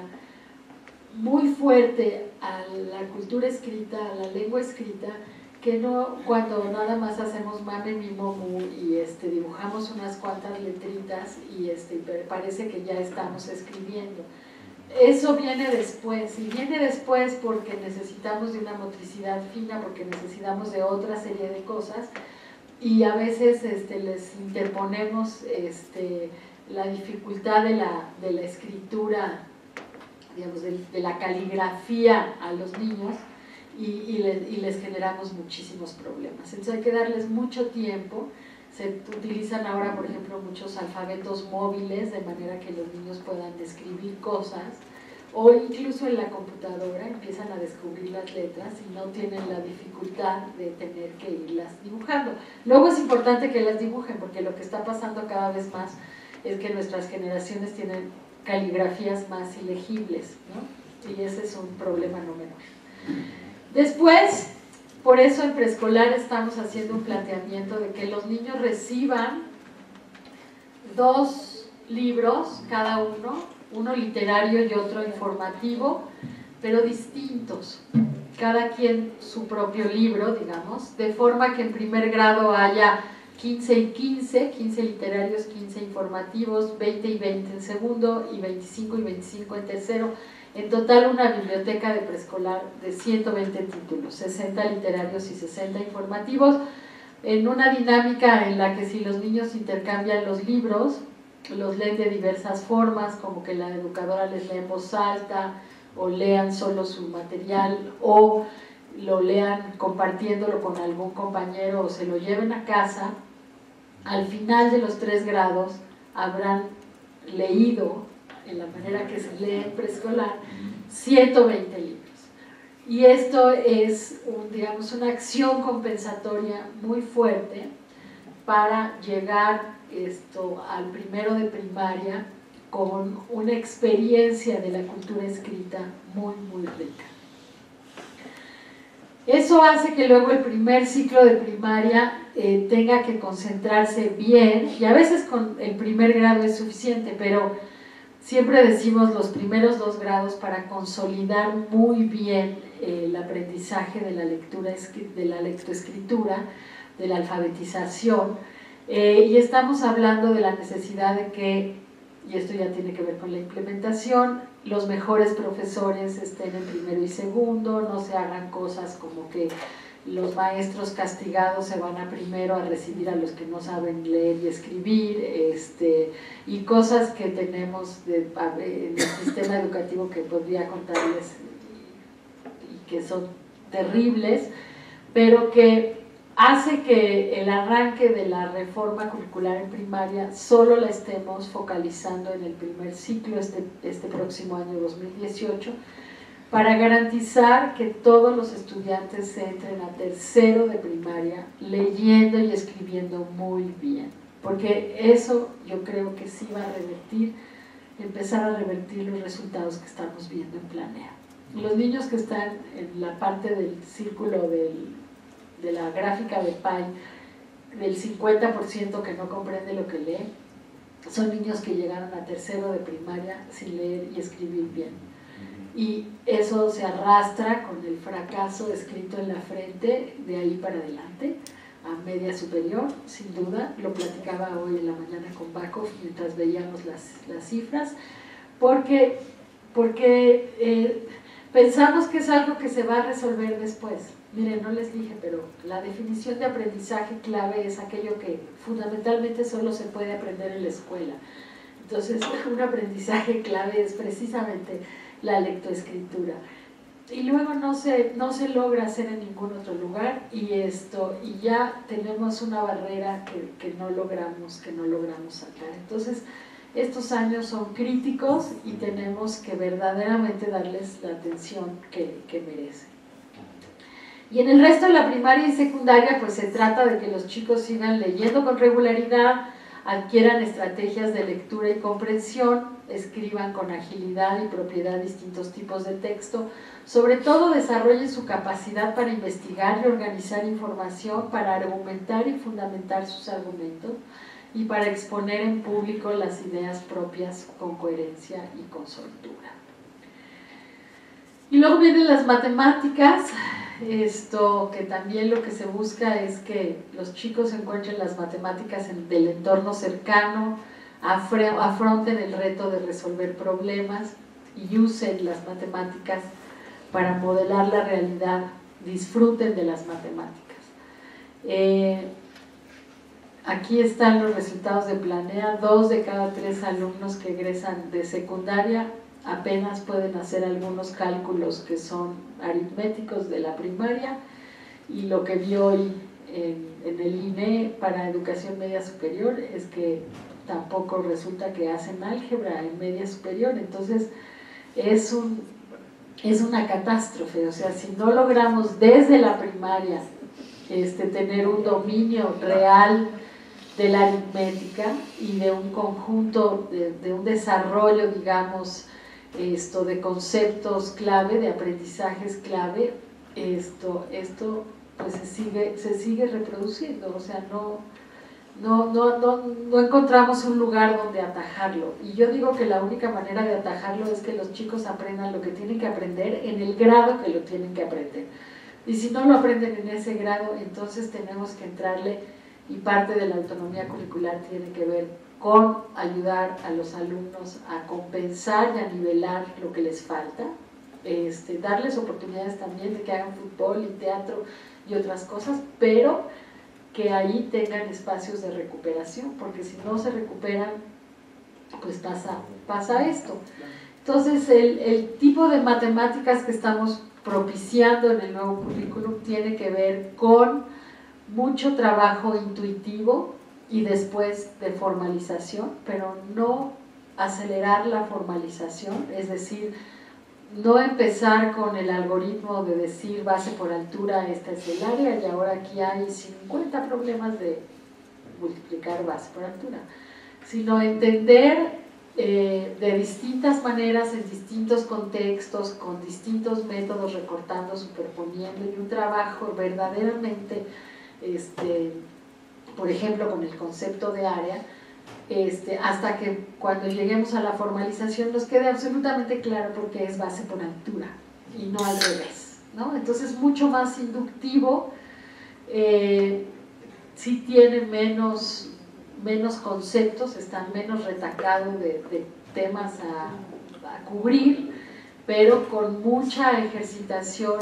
muy fuerte a la cultura escrita, a la lengua escrita, que no cuando nada más hacemos mame, mi, momu y dibujamos unas cuantas letritas y parece que ya estamos escribiendo. Eso viene después, y viene después porque necesitamos de una motricidad fina, porque necesitamos de otra serie de cosas, y a veces les interponemos la dificultad de la escritura digamos, de la caligrafía a los niños y les generamos muchísimos problemas. Entonces hay que darles mucho tiempo. Se utilizan ahora, por ejemplo, muchos alfabetos móviles, de manera que los niños puedan escribir cosas, o incluso en la computadora empiezan a descubrir las letras y no tienen la dificultad de tener que irlas dibujando. Luego es importante que las dibujen, porque lo que está pasando cada vez más es que nuestras generaciones tienen caligrafías más ilegibles, ¿no? Y ese es un problema no menor. Después, por eso en preescolar estamos haciendo un planteamiento de que los niños reciban 2 libros cada uno literario y otro informativo, pero distintos, cada quien su propio libro, digamos, de forma que en primer grado haya 15 y 15 literarios, 15 informativos, 20 y 20 en segundo y 25 y 25 en tercero. En total una biblioteca de preescolar de 120 títulos, 60 literarios y 60 informativos, en una dinámica en la que si los niños intercambian los libros, los leen de diversas formas, como que la educadora les lee en voz alta, o lean solo su material, o lo lean compartiéndolo con algún compañero, o se lo lleven a casa. Al final de los 3 grados habrán leído, en la manera que se lee en preescolar, 120 libros. Y esto es, digamos, una acción compensatoria muy fuerte para llegar al primero de primaria con una experiencia de la cultura escrita muy, muy rica. Eso hace que luego el primer ciclo de primaria tenga que concentrarse bien, y a veces con el primer grado es suficiente, pero siempre decimos los primeros 2 grados para consolidar muy bien el aprendizaje de la lectura, de la lectoescritura, de la alfabetización, y estamos hablando de la necesidad de que, y esto ya tiene que ver con la implementación, los mejores profesores estén en primero y segundo, no se hagan cosas como que los maestros castigados se van a primero a recibir a los que no saben leer y escribir, y cosas que tenemos en el sistema educativo que podría contarles y que son terribles, pero que hace que el arranque de la reforma curricular en primaria solo la estemos focalizando en el primer ciclo este próximo año 2018, para garantizar que todos los estudiantes se entren a tercero de primaria leyendo y escribiendo muy bien, porque eso yo creo que sí va a empezar a revertir los resultados que estamos viendo en Planea. Los niños que están en la parte del círculo de la gráfica de Pi, del 50% que no comprende lo que lee, son niños que llegaron a tercero de primaria sin leer y escribir bien. Y eso se arrastra con el fracaso escrito en la frente de ahí para adelante, a media superior, sin duda. Lo platicaba hoy en la mañana con Bakov mientras veíamos las cifras, porque pensamos que es algo que se va a resolver después. Miren, no les dije, pero la definición de aprendizaje clave es aquello que fundamentalmente solo se puede aprender en la escuela. Entonces, un aprendizaje clave es precisamente la lectoescritura. Y luego no se logra hacer en ningún otro lugar, y ya tenemos una barrera que no logramos sacar. Entonces, estos años son críticos y tenemos que verdaderamente darles la atención que merecen. Y en el resto de la primaria y secundaria, pues se trata de que los chicos sigan leyendo con regularidad, adquieran estrategias de lectura y comprensión, escriban con agilidad y propiedad distintos tipos de texto, sobre todo desarrollen su capacidad para investigar y organizar información, para argumentar y fundamentar sus argumentos, y para exponer en público las ideas propias con coherencia y con soltura. Y luego vienen las matemáticas, que también lo que se busca es que los chicos encuentren las matemáticas del entorno cercano, afronten el reto de resolver problemas y usen las matemáticas para modelar la realidad, disfruten de las matemáticas. Aquí están los resultados de Planea. 2 de cada 3 alumnos que egresan de secundaria apenas pueden hacer algunos cálculos que son aritméticos de la primaria, y lo que vi hoy en el INE para educación media superior es que tampoco resulta que hacen álgebra en media superior. Entonces es una catástrofe. O sea, si no logramos desde la primaria tener un dominio real de la aritmética y de un conjunto, de un desarrollo, digamos, de conceptos clave, de aprendizajes clave, esto pues se sigue reproduciendo. O sea, no encontramos un lugar donde atajarlo. Y yo digo que la única manera de atajarlo es que los chicos aprendan lo que tienen que aprender en el grado que lo tienen que aprender. Y si no lo aprenden en ese grado, entonces tenemos que entrarle, y parte de la autonomía curricular tiene que ver con ayudar a los alumnos a compensar y a nivelar lo que les falta, darles oportunidades también de que hagan fútbol y teatro y otras cosas, pero que ahí tengan espacios de recuperación, porque si no se recuperan, pues pasa esto. Entonces el tipo de matemáticas que estamos propiciando en el nuevo currículum tiene que ver con mucho trabajo intuitivo y después de formalización, pero no acelerar la formalización, es decir, no empezar con el algoritmo de decir base por altura, esta es el área y ahora aquí hay 50 problemas de multiplicar base por altura, sino entender de distintas maneras, en distintos contextos, con distintos métodos, recortando, superponiendo, y un trabajo verdaderamente, por ejemplo, con el concepto de área, hasta que cuando lleguemos a la formalización nos quede absolutamente claro por qué es base por altura y no al revés, ¿no? Entonces mucho más inductivo, sí tiene menos conceptos, están menos retacados de temas a cubrir, pero con mucha ejercitación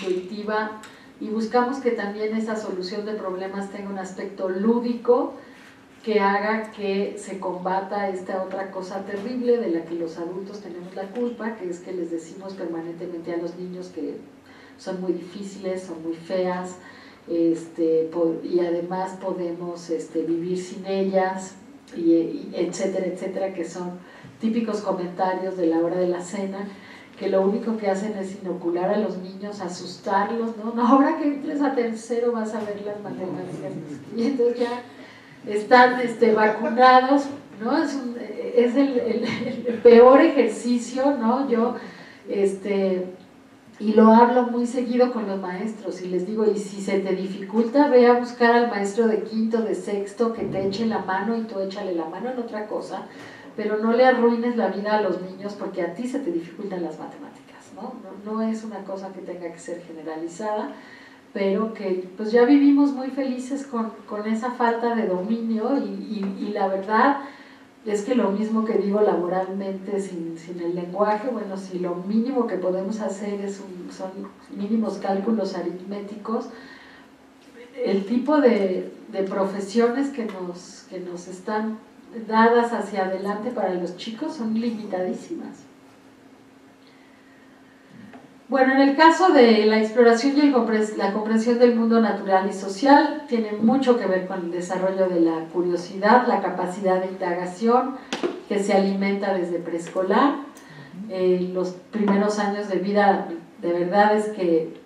intuitiva, y buscamos que también esa solución de problemas tenga un aspecto lúdico que haga que se combata esta otra cosa terrible de la que los adultos tenemos la culpa, que es que les decimos permanentemente a los niños que son muy difíciles, son muy feas, y además podemos vivir sin ellas, y etcétera, etcétera, que son típicos comentarios de la hora de la cena, que lo único que hacen es inocular a los niños, asustarlos, ¿no? Ahora que entres a tercero vas a ver las matemáticas, y entonces ya están vacunados, ¿no? Es el peor ejercicio, ¿no? Yo, y lo hablo muy seguido con los maestros, y les digo, y si se te dificulta, ve a buscar al maestro de quinto, de sexto, que te eche la mano, y tú échale la mano en otra cosa, pero no le arruines la vida a los niños porque a ti se te dificultan las matemáticas, ¿no? No es una cosa que tenga que ser generalizada, pero que pues ya vivimos muy felices con esa falta de dominio, y la verdad es que lo mismo que digo laboralmente sin el lenguaje, bueno, si lo mínimo que podemos hacer son mínimos cálculos aritméticos, el tipo de profesiones que nos están dadas hacia adelante para los chicos son limitadísimas. Bueno, en el caso de la exploración y la comprensión del mundo natural y social, tiene mucho que ver con el desarrollo de la curiosidad, la capacidad de indagación que se alimenta desde preescolar. Los primeros años de vida, de verdad es que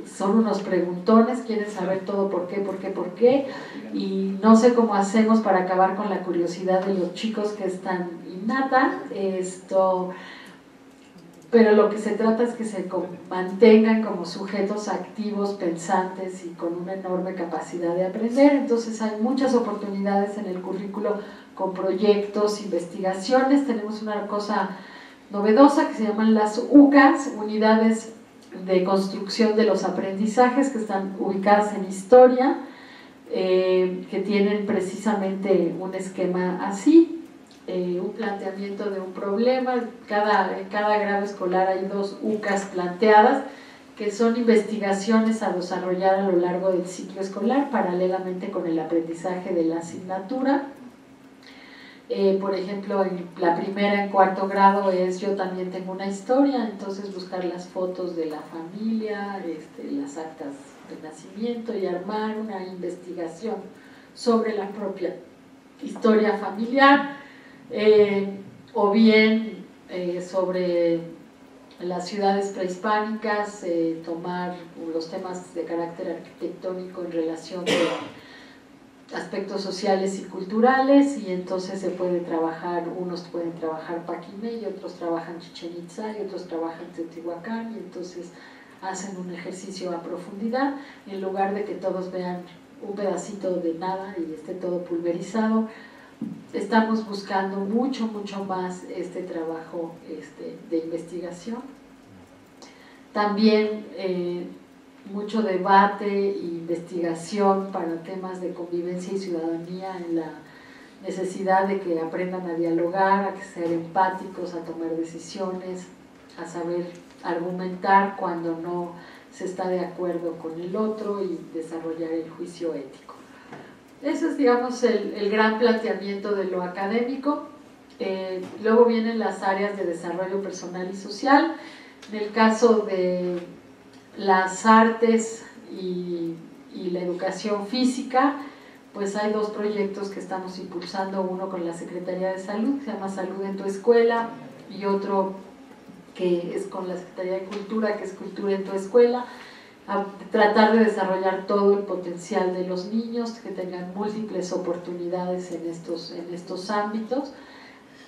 son unos preguntones, quieren saber todo por qué, y no sé cómo hacemos para acabar con la curiosidad de los chicos, que es tan innata, pero lo que se trata es que se mantengan como sujetos activos, pensantes y con una enorme capacidad de aprender. Entonces hay muchas oportunidades en el currículo con proyectos, investigaciones. Tenemos una cosa novedosa que se llaman las UCAs, unidades de construcción de los aprendizajes, que están ubicadas en historia, que tienen precisamente un esquema así. Un planteamiento de un problema. En cada grado escolar hay 2 UCAs planteadas, que son investigaciones a desarrollar a lo largo del ciclo escolar, paralelamente con el aprendizaje de la asignatura. Por ejemplo, la primera en cuarto grado es Yo también tengo una historia, entonces buscar las fotos de la familia, las actas de nacimiento y armar una investigación sobre la propia historia familiar, o bien sobre las ciudades prehispánicas, tomar los temas de carácter arquitectónico en relación con aspectos sociales y culturales, y entonces se puede trabajar, unos pueden trabajar Paquimé y otros trabajan Chichén Itzá y otros trabajan Teotihuacán, y entonces hacen un ejercicio a profundidad en lugar de que todos vean un pedacito de nada y esté todo pulverizado. Estamos buscando mucho más este trabajo de investigación. También mucho debate e investigación para temas de convivencia y ciudadanía, en la necesidad de que aprendan a dialogar, a ser empáticos, a tomar decisiones, a saber argumentar cuando no se está de acuerdo con el otro y desarrollar el juicio ético. Eso es, digamos, el gran planteamiento de lo académico. Luego vienen las áreas de desarrollo personal y social. En el caso de las artes y la educación física, pues hay dos proyectos que estamos impulsando, uno con la Secretaría de Salud, que se llama Salud en tu Escuela, y otro que es con la Secretaría de Cultura, que es Cultura en tu Escuela, a tratar de desarrollar todo el potencial de los niños, que tengan múltiples oportunidades en estos ámbitos.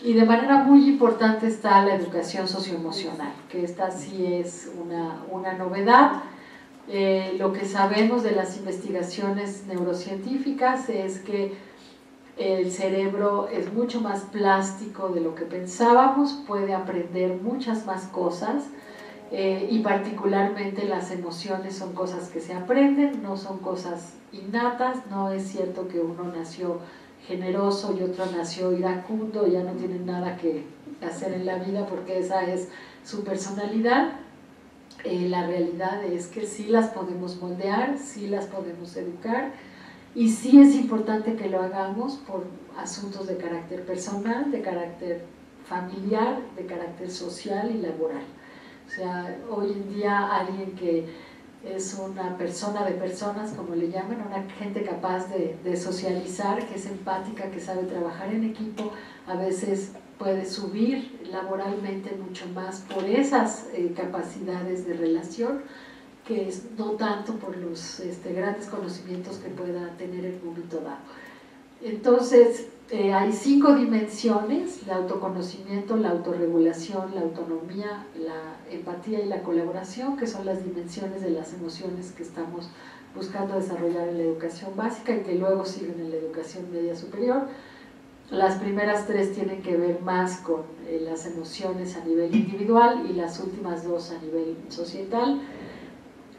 Y de manera muy importante está la educación socioemocional, que esta sí es una novedad. Lo que sabemos de las investigaciones neurocientíficas es que el cerebro es mucho más plástico de lo que pensábamos, puede aprender muchas más cosas, y particularmente las emociones son cosas que se aprenden, no son cosas innatas. No es cierto que uno nació generoso y otro nació iracundo y ya no tienen nada que hacer en la vida porque esa es su personalidad. La realidad es que sí las podemos moldear, sí las podemos educar, y sí es importante que lo hagamos por asuntos de carácter personal, de carácter familiar, de carácter social y laboral. O sea, hoy en día alguien que es una persona de personas, como le llaman, una gente capaz de socializar, que es empática, que sabe trabajar en equipo, a veces puede subir laboralmente mucho más por esas capacidades de relación, que no tanto por los grandes conocimientos que pueda tener el momento dado. Entonces, hay 5 dimensiones: el autoconocimiento, la autorregulación, la autonomía, la empatía y la colaboración, que son las dimensiones de las emociones que estamos buscando desarrollar en la educación básica y que luego siguen en la educación media superior. Las primeras 3 tienen que ver más con las emociones a nivel individual y las últimas 2 a nivel societal.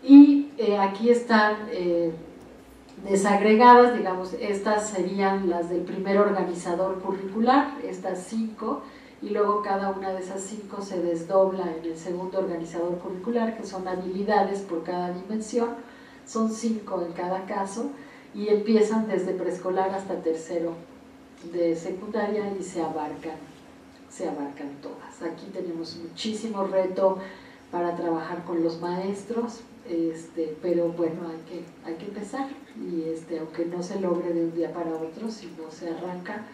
Y aquí están desagregadas, digamos, estas serían las del primer organizador curricular, estas 5, y luego cada una de esas 5 se desdobla en el segundo organizador curricular, que son habilidades por cada dimensión, son 5 en cada caso, y empiezan desde preescolar hasta tercero de secundaria y se abarcan todas. Aquí tenemos muchísimo reto para trabajar con los maestros, pero bueno, hay que empezar, y aunque no se logre de un día para otro, si no se arranca,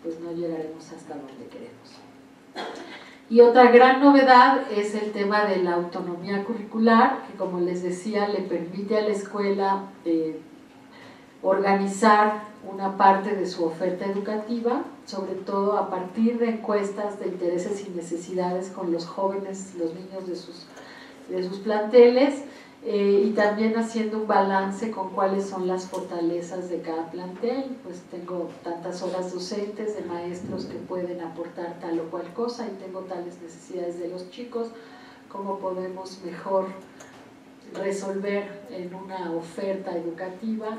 pues no llegaremos hasta donde queremos. Y otra gran novedad es el tema de la autonomía curricular, que, como les decía, le permite a la escuela organizar una parte de su oferta educativa, sobre todo a partir de encuestas de intereses y necesidades con los jóvenes, los niños de sus planteles, y también haciendo un balance con cuáles son las fortalezas de cada plantel. Pues tengo tantas horas docentes de maestros que pueden aportar tal o cual cosa, y tengo tales necesidades de los chicos, cómo podemos mejor resolver en una oferta educativa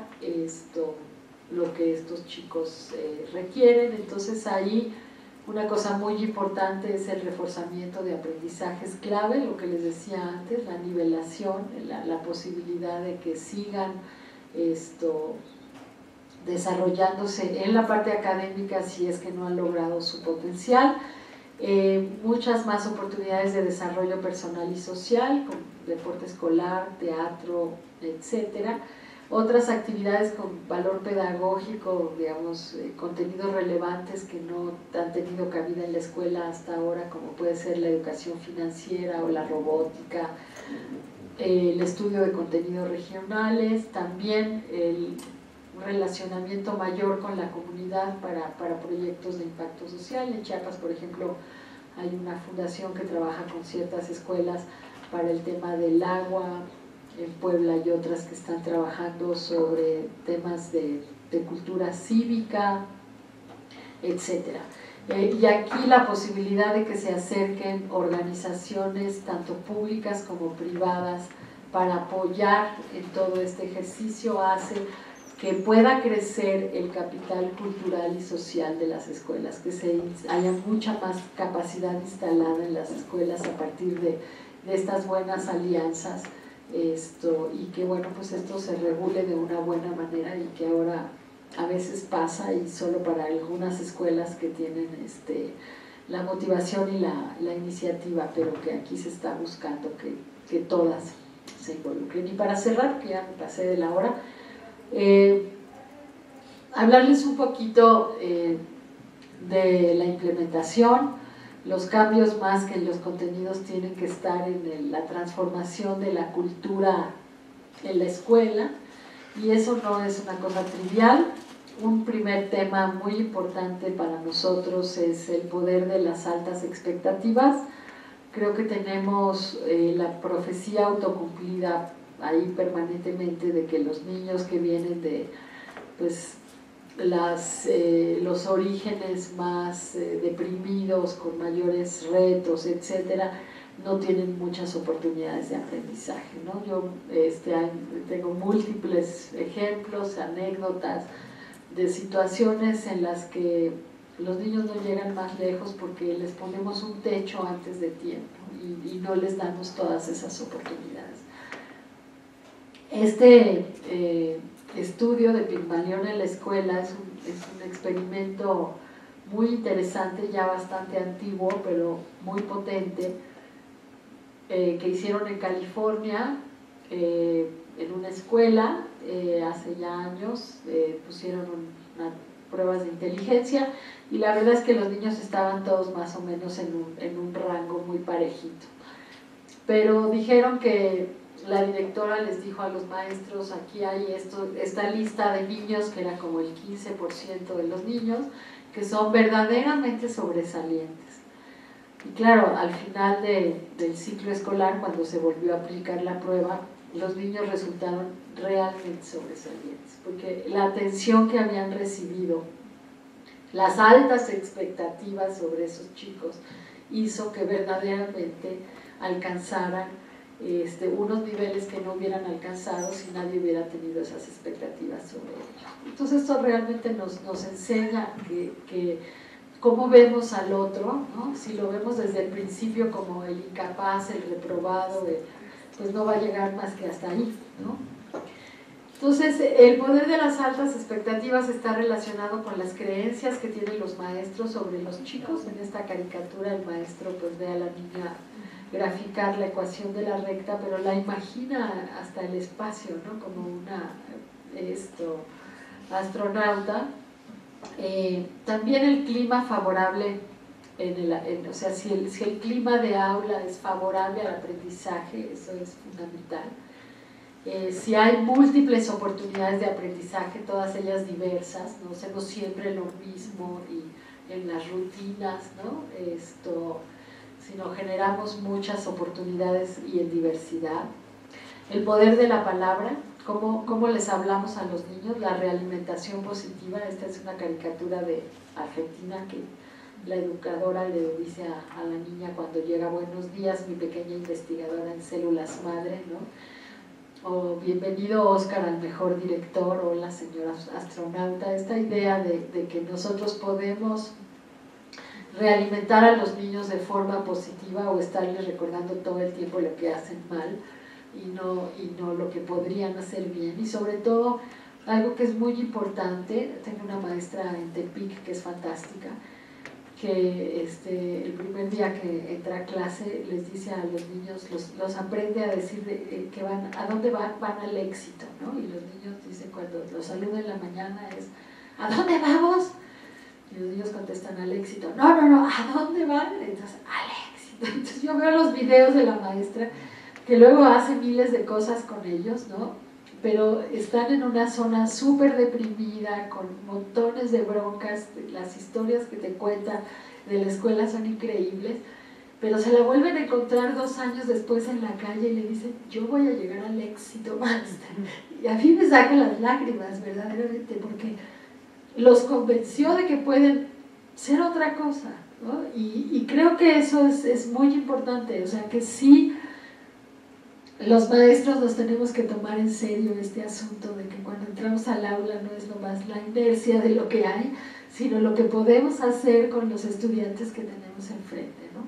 lo que estos chicos requieren. Entonces ahí una cosa muy importante es el reforzamiento de aprendizajes clave, lo que les decía antes, la nivelación, la posibilidad de que sigan desarrollándose en la parte académica si es que no han logrado su potencial. Muchas más oportunidades de desarrollo personal y social, como deporte escolar, teatro, etcétera. Otras actividades con valor pedagógico, digamos, contenidos relevantes que no han tenido cabida en la escuela hasta ahora, como puede ser la educación financiera o la robótica, el estudio de contenidos regionales, también el relacionamiento mayor con la comunidad para proyectos de impacto social. En Chiapas, por ejemplo, hay una fundación que trabaja con ciertas escuelas para el tema del agua. En Puebla hay otras que están trabajando sobre temas de cultura cívica, etc. Y aquí la posibilidad de que se acerquen organizaciones tanto públicas como privadas para apoyar en todo este ejercicio hace que pueda crecer el capital cultural y social de las escuelas, que haya mucha más capacidad instalada en las escuelas a partir de estas buenas alianzas, y que bueno, pues esto se regule de una buena manera, y que ahora a veces pasa y solo para algunas escuelas que tienen la motivación y la iniciativa, pero que aquí se está buscando que todas se involucren. Y para cerrar, que ya me pasé de la hora, hablarles un poquito de la implementación. Los cambios más que los contenidos tienen que estar en la transformación de la cultura en la escuela, y eso no es una cosa trivial. Un primer tema muy importante para nosotros es el poder de las altas expectativas. Creo que tenemos la profecía autocumplida ahí permanentemente de que los niños que vienen de los orígenes más deprimidos, con mayores retos, etcétera, no tienen muchas oportunidades de aprendizaje, ¿no? Yo tengo múltiples ejemplos, anécdotas de situaciones en las que los niños no llegan más lejos porque les ponemos un techo antes de tiempo y no les damos todas esas oportunidades. Estudio de Pigmalión en la escuela es un experimento muy interesante, ya bastante antiguo, pero muy potente, que hicieron en California, en una escuela, hace ya años. Pusieron pruebas de inteligencia, y la verdad es que los niños estaban todos más o menos en un rango muy parejito, pero dijeron que la directora les dijo a los maestros: aquí hay esta lista de niños, que era como el 15% de los niños, que son verdaderamente sobresalientes. Y claro, al final del ciclo escolar, cuando se volvió a aplicar la prueba, los niños resultaron realmente sobresalientes, porque la atención que habían recibido, las altas expectativas sobre esos chicos, hizo que verdaderamente alcanzaran unos niveles que no hubieran alcanzado si nadie hubiera tenido esas expectativas sobre ellos. Entonces esto realmente nos enseña que cómo vemos al otro, ¿no? Si lo vemos desde el principio como el incapaz, el reprobado, pues no va a llegar más que hasta ahí, ¿no? Entonces, el poder de las altas expectativas está relacionado con las creencias que tienen los maestros sobre los chicos. En esta caricatura el maestro pues ve a la niña graficar la ecuación de la recta, pero la imagina hasta el espacio, ¿no? Como una astronauta. También el clima favorable, o sea, si el clima de aula es favorable al aprendizaje, eso es fundamental. Si hay múltiples oportunidades de aprendizaje, todas ellas diversas, no hacemos siempre lo mismo y en las rutinas, ¿no? Sino generamos muchas oportunidades y en diversidad. El poder de la palabra, cómo les hablamos a los niños, la realimentación positiva. Esta es una caricatura de Argentina que la educadora le dice a la niña cuando llega: buenos días, mi pequeña investigadora en células madre, ¿no? O bienvenido Oscar al mejor director, o la señora astronauta. Esta idea de que nosotros podemos realimentar a los niños de forma positiva, o estarles recordando todo el tiempo lo que hacen mal y no lo que podrían hacer bien, y sobre todo algo que es muy importante. Tengo una maestra en Tepic que es fantástica, que el primer día que entra a clase les dice a los niños, los aprende a decir que van, ¿a dónde van? Van al éxito, ¿no? Y los niños dicen, cuando los saludan en la mañana es, ¿a dónde vamos? Y los niños contestan, al éxito. No, ¿a dónde van? Entonces, al éxito. Entonces yo veo los videos de la maestra, que luego hace miles de cosas con ellos, ¿no? Pero están en una zona súper deprimida, con montones de broncas. Las historias que te cuentan de la escuela son increíbles, pero se la vuelven a encontrar 2 años después en la calle y le dicen, yo voy a llegar al éxito, maestra. Y a mí me sacan las lágrimas, verdaderamente, porque los convenció de que pueden ser otra cosa, ¿no? Y creo que eso es muy importante, o sea, que sí, los maestros nos tenemos que tomar en serio este asunto de que cuando entramos al aula no es nomás la inercia de lo que hay, sino lo que podemos hacer con los estudiantes que tenemos enfrente, ¿no?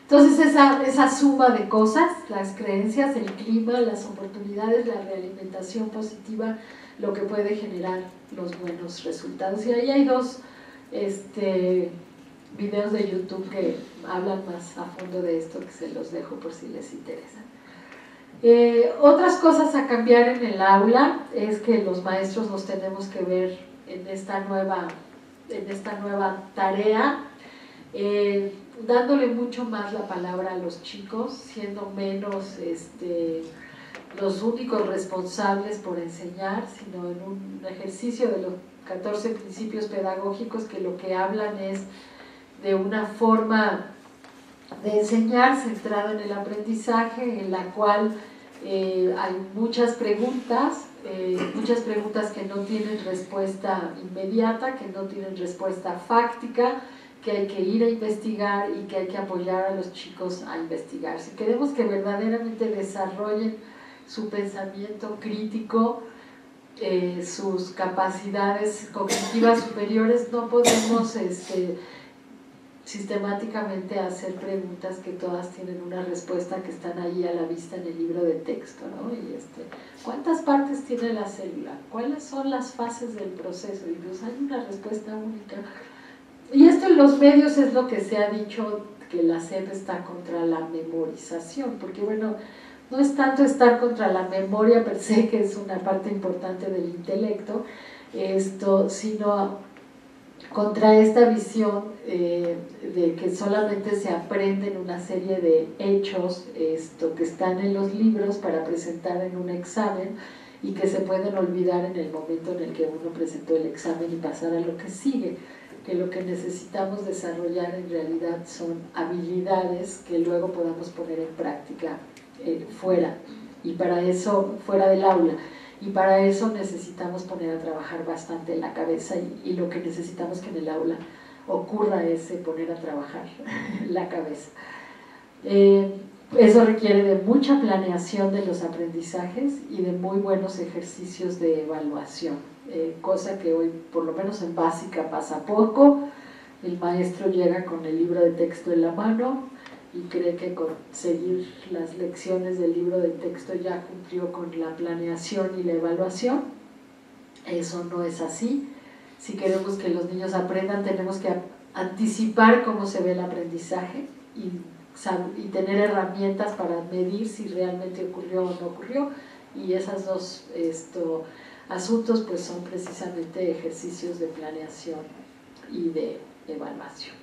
Entonces esa suma de cosas, las creencias, el clima, las oportunidades, la realimentación positiva, lo que puede generar los buenos resultados. Y ahí hay 2 videos de YouTube que hablan más a fondo de esto, que se los dejo por si les interesa. Otras cosas a cambiar en el aula es que los maestros los tenemos que ver en esta nueva tarea, dándole mucho más la palabra a los chicos, siendo menos los únicos responsables por enseñar, sino en un ejercicio de los 14 principios pedagógicos que lo que hablan es de una forma de enseñar centrado en el aprendizaje, en la cual hay muchas preguntas que no tienen respuesta inmediata, que no tienen respuesta fáctica, que hay que ir a investigar y que hay que apoyar a los chicos a investigar. Si queremos que verdaderamente desarrollen su pensamiento crítico, sus capacidades cognitivas superiores, no podemos sistemáticamente hacer preguntas que todas tienen una respuesta que están ahí a la vista en el libro de texto, ¿no? Y ¿cuántas partes tiene la célula? ¿Cuáles son las fases del proceso? Y pues hay una respuesta única. Y esto en los medios es lo que se ha dicho, que la SEP está contra la memorización, porque bueno, no es tanto estar contra la memoria per se, que es una parte importante del intelecto, sino contra esta visión de que solamente se aprenden una serie de hechos que están en los libros para presentar en un examen y que se pueden olvidar en el momento en el que uno presentó el examen y pasar a lo que sigue, que lo que necesitamos desarrollar en realidad son habilidades que luego podamos poner en práctica fuera, y para eso, fuera del aula. Y para eso necesitamos poner a trabajar bastante en la cabeza y lo que necesitamos que en el aula ocurra es poner a trabajar la cabeza. Eso requiere de mucha planeación de los aprendizajes y de muy buenos ejercicios de evaluación, cosa que hoy, por lo menos en básica, pasa poco. El maestro llega con el libro de texto en la mano y cree que con seguir las lecciones del libro de texto ya cumplió con la planeación y la evaluación. Eso no es así. Si queremos que los niños aprendan, tenemos que anticipar cómo se ve el aprendizaje y tener herramientas para medir si realmente ocurrió o no ocurrió, y esos 2 asuntos pues son precisamente ejercicios de planeación y de evaluación.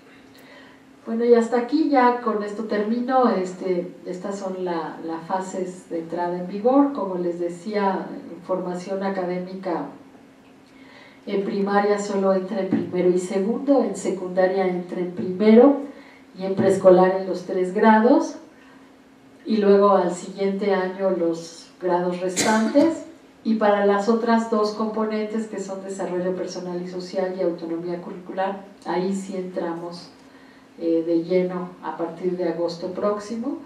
Bueno, y hasta aquí ya con esto termino. Estas son las fases de entrada en vigor. Como les decía, en formación académica en primaria solo entra en primero y segundo, en secundaria entra en primero y en preescolar en los 3 grados, y luego al siguiente año los grados restantes. Y para las otras 2 componentes, que son desarrollo personal y social y autonomía curricular, ahí sí entramos de lleno a partir de agosto próximo.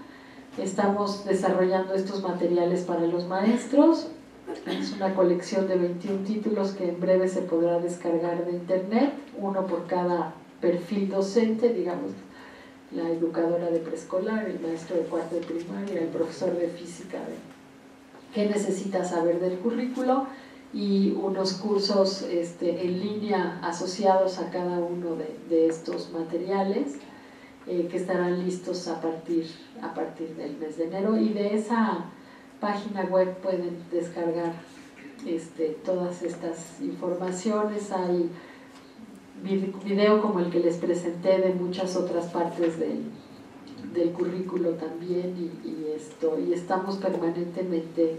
Estamos desarrollando estos materiales para los maestros. Es una colección de 21 títulos que en breve se podrá descargar de internet, uno por cada perfil docente, digamos, la educadora de preescolar, el maestro de cuarto de primaria, el profesor de física, qué necesita saber del currículo, y unos cursos en línea asociados a cada uno de estos materiales que estarán listos a partir del mes de enero, y de esa página web pueden descargar todas estas informaciones. Hay video como el que les presenté de muchas otras partes del currículo también, y estamos permanentemente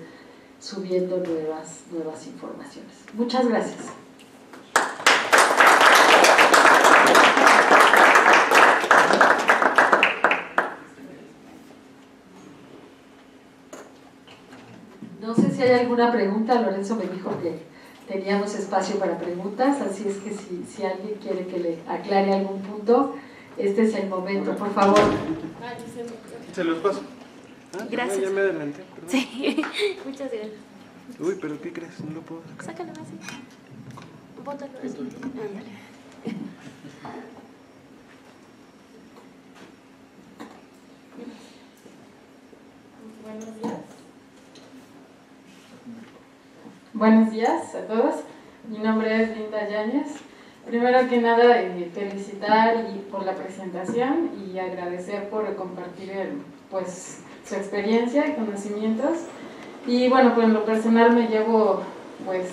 subiendo nuevas informaciones. Muchas gracias. No sé si hay alguna pregunta. Lorenzo me dijo que teníamos espacio para preguntas, así es que si alguien quiere que le aclare algún punto, este es el momento, por favor. Se los paso. Gracias. Ya me adelanté, perdón. Sí, muchas gracias. Uy, pero ¿qué crees? No lo puedo sacar. Sácalo así. Bótalo así. Ándale. Buenos días. Buenos días a todos. Mi nombre es Linda Yáñez. Primero que nada, felicitar por la presentación y agradecer por compartir pues, su experiencia y conocimientos. Y bueno, pues en lo personal me llevo pues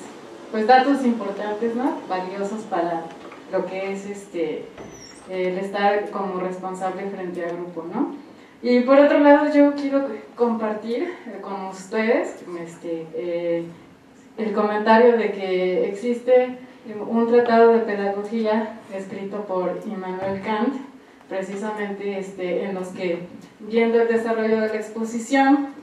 datos importantes, ¿no? Valiosos para lo que es el estar como responsable frente al grupo, ¿no? Y por otro lado, yo quiero compartir con ustedes el comentario de que existe un tratado de pedagogía escrito por Immanuel Kant, precisamente en los que, viendo el desarrollo de la exposición,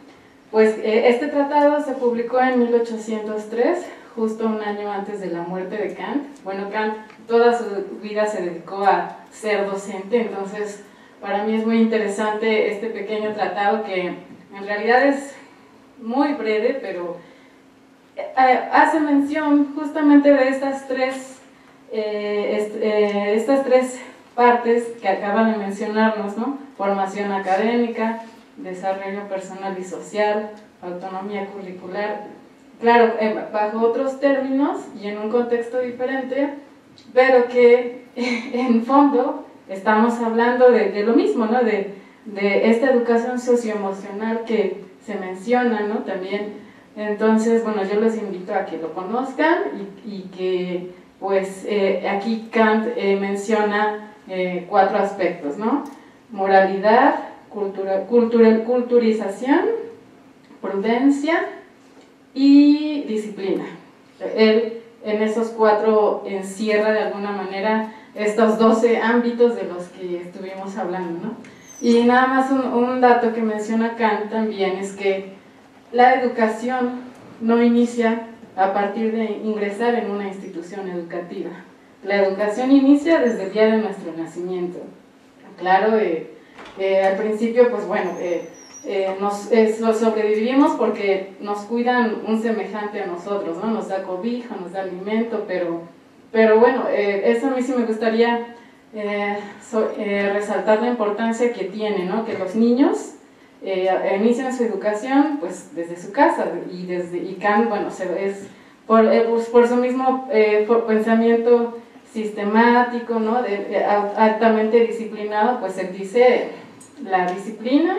pues este tratado se publicó en 1803, justo un año antes de la muerte de Kant. Bueno, Kant toda su vida se dedicó a ser docente, entonces para mí es muy interesante este pequeño tratado que en realidad es muy breve, pero hace mención justamente de estas tres partes que acaban de mencionarnos, ¿no? Formación académica, desarrollo personal y social, autonomía curricular, claro, bajo otros términos y en un contexto diferente, pero que en fondo estamos hablando de lo mismo, ¿no? De esta educación socioemocional que se menciona, ¿no? También. Entonces, bueno, yo los invito a que lo conozcan y que, pues, aquí Kant menciona 4 aspectos, ¿no? Moralidad, culturización, prudencia y disciplina. Él en esos 4 encierra de alguna manera estos 12 ámbitos de los que estuvimos hablando, ¿no? Y nada más un dato que menciona Kant también es que la educación no inicia a partir de ingresar en una institución educativa. La educación inicia desde el día de nuestro nacimiento. Claro, al principio, pues bueno, nos sobrevivimos porque nos cuidan un semejante a nosotros, ¿no? Nos da cobijo, nos da alimento, pero bueno, eso a mí sí me gustaría resaltar la importancia que tiene, ¿no? Que los niños inician su educación pues desde su casa, y Kant, bueno, es por su mismo pensamiento sistemático, ¿no? Altamente disciplinado, pues él dice la disciplina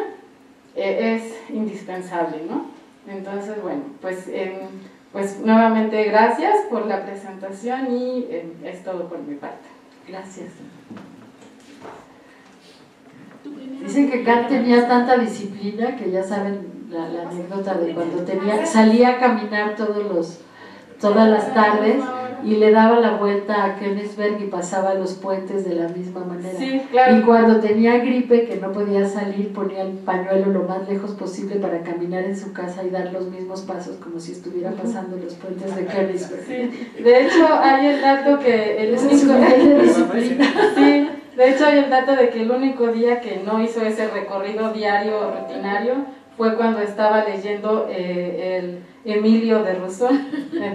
es indispensable, ¿no? Entonces, bueno, pues nuevamente gracias por la presentación y es todo por mi parte. Gracias. Dicen que Kant tenía tanta disciplina que ya saben la anécdota de cuando salía a caminar todas las tardes y le daba la vuelta a Königsberg y pasaba los puentes de la misma manera. Sí, claro. Y cuando tenía gripe, que no podía salir, ponía el pañuelo lo más lejos posible para caminar en su casa y dar los mismos pasos como si estuviera pasando los puentes de Königsberg. Sí. De hecho, hay el dato que el único de disciplina. Sí. De hecho, hay el dato de que el único día que no hizo ese recorrido diario rutinario fue cuando estaba leyendo el Emilio de Rousseau,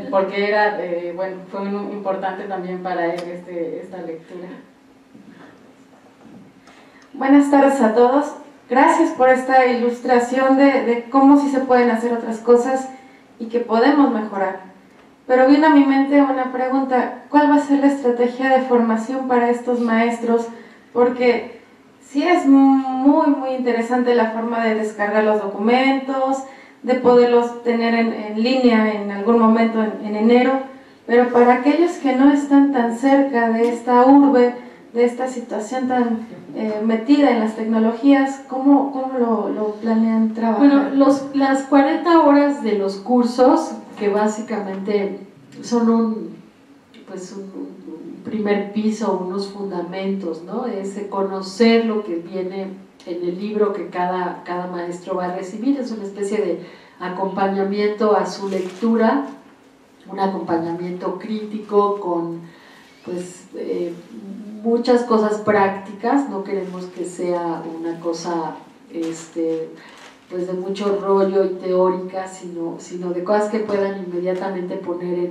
porque era, bueno, fue muy importante también para él esta lectura. Buenas tardes a todos. Gracias por esta ilustración de cómo sí se pueden hacer otras cosas y que podemos mejorar. pero vino a mi mente una pregunta: ¿cuál va a ser la estrategia de formación para estos maestros? Porque sí es muy interesante la forma de descargar los documentos, de poderlos tener en línea en algún momento en enero, pero para aquellos que no están tan cerca de esta urbe, de esta situación tan metida en las tecnologías, ¿cómo lo planean trabajar? Bueno, las 40 horas de los cursos, que básicamente son un primer piso, unos fundamentos, ¿no? Es conocer lo que viene en el libro que cada maestro va a recibir, es una especie de acompañamiento a su lectura, un acompañamiento crítico con muchas cosas prácticas. No queremos que sea una cosa de mucho rollo y teórica, sino de cosas que puedan inmediatamente poner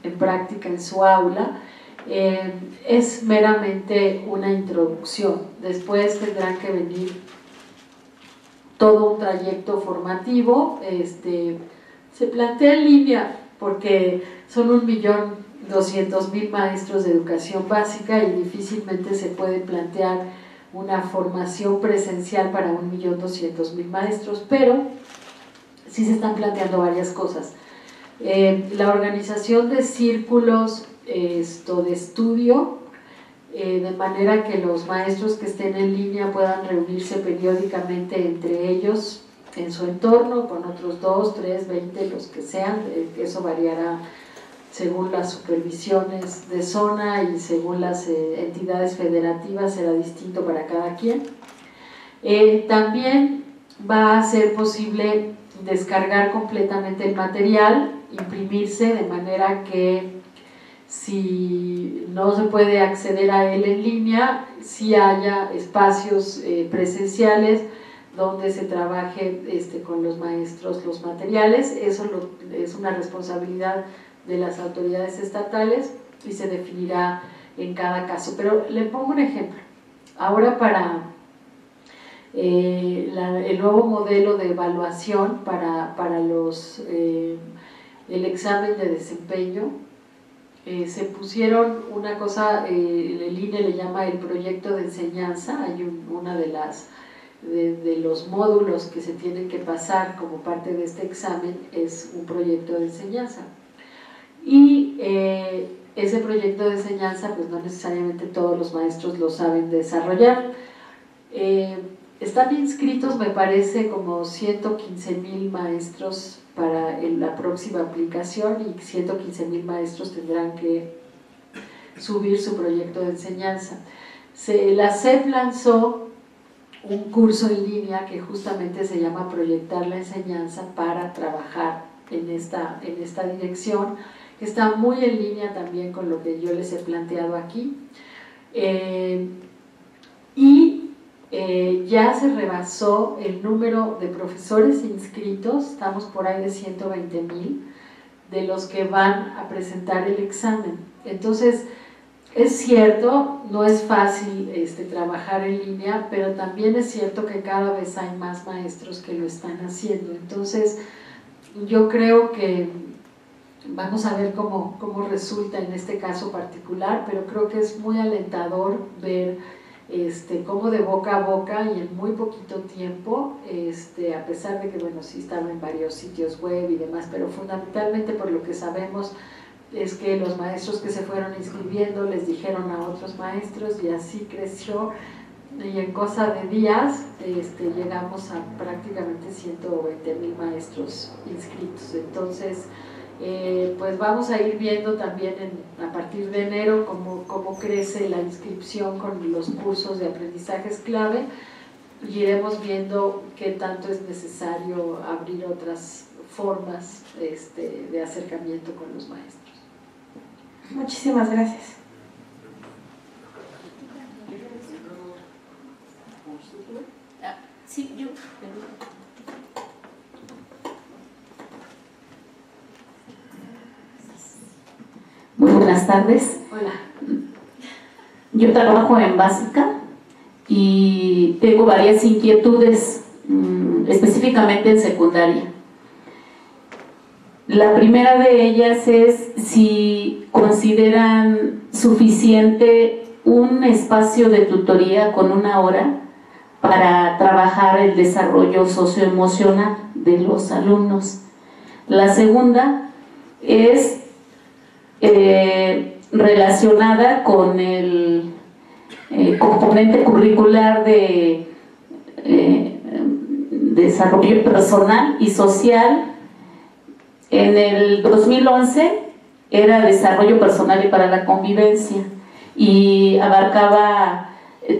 en práctica en su aula. Es meramente una introducción. Después tendrán que venir todo un trayecto formativo. Se plantea en línea porque son 1.200.000 maestros de educación básica y difícilmente se puede plantear una formación presencial para 1.200.000 maestros, pero sí se están planteando varias cosas. La organización de círculos de estudio, de manera que los maestros que estén en línea puedan reunirse periódicamente entre ellos en su entorno, con otros 2, 3, 20, los que sean. Eso variará según las supervisiones de zona y según las entidades federativas, será distinto para cada quien. También va a ser posible descargar completamente el material, imprimirse, de manera que si no se puede acceder a él en línea, sí haya espacios presenciales donde se trabaje con los maestros los materiales. Eso es una responsabilidad de las autoridades estatales y se definirá en cada caso. Pero le pongo un ejemplo. Ahora, para el nuevo modelo de evaluación para el examen de desempeño, se pusieron una cosa, el INE le llama el proyecto de enseñanza. Hay una de los módulos que se tienen que pasar como parte de este examen, es un proyecto de enseñanza. Y ese proyecto de enseñanza, pues no necesariamente todos los maestros lo saben desarrollar. Están inscritos, me parece, como 115.000 maestros para la próxima aplicación, y 115.000 maestros tendrán que subir su proyecto de enseñanza. La SEP lanzó un curso en línea que justamente se llama Proyectar la Enseñanza, para trabajar en esta dirección, que está muy en línea también con lo que yo les he planteado aquí. Ya se rebasó el número de profesores inscritos, estamos por ahí de 120.000, de los que van a presentar el examen. Entonces, es cierto, no es fácil trabajar en línea, pero también es cierto que cada vez hay más maestros que lo están haciendo. Entonces, yo creo que vamos a ver cómo resulta en este caso particular, pero creo que es muy alentador ver cómo de boca a boca y en muy poquito tiempo, a pesar de que, bueno, sí estaba en varios sitios web y demás, pero fundamentalmente por lo que sabemos es que los maestros que se fueron inscribiendo les dijeron a otros maestros, y así creció, y en cosa de días llegamos a prácticamente 120.000 maestros inscritos. Entonces, pues vamos a ir viendo también a partir de enero cómo crece la inscripción con los cursos de aprendizajes clave, y iremos viendo qué tanto es necesario abrir otras formas de acercamiento con los maestros. Muchísimas gracias. Sí, yo. Muy buenas tardes. Hola. Yo trabajo en básica y tengo varias inquietudes, específicamente en secundaria. La primera de ellas es si consideran suficiente un espacio de tutoría con 1 hora para trabajar el desarrollo socioemocional de los alumnos. La segunda es relacionada con el componente curricular de desarrollo personal y social. En el 2011 era desarrollo personal y para la convivencia y abarcaba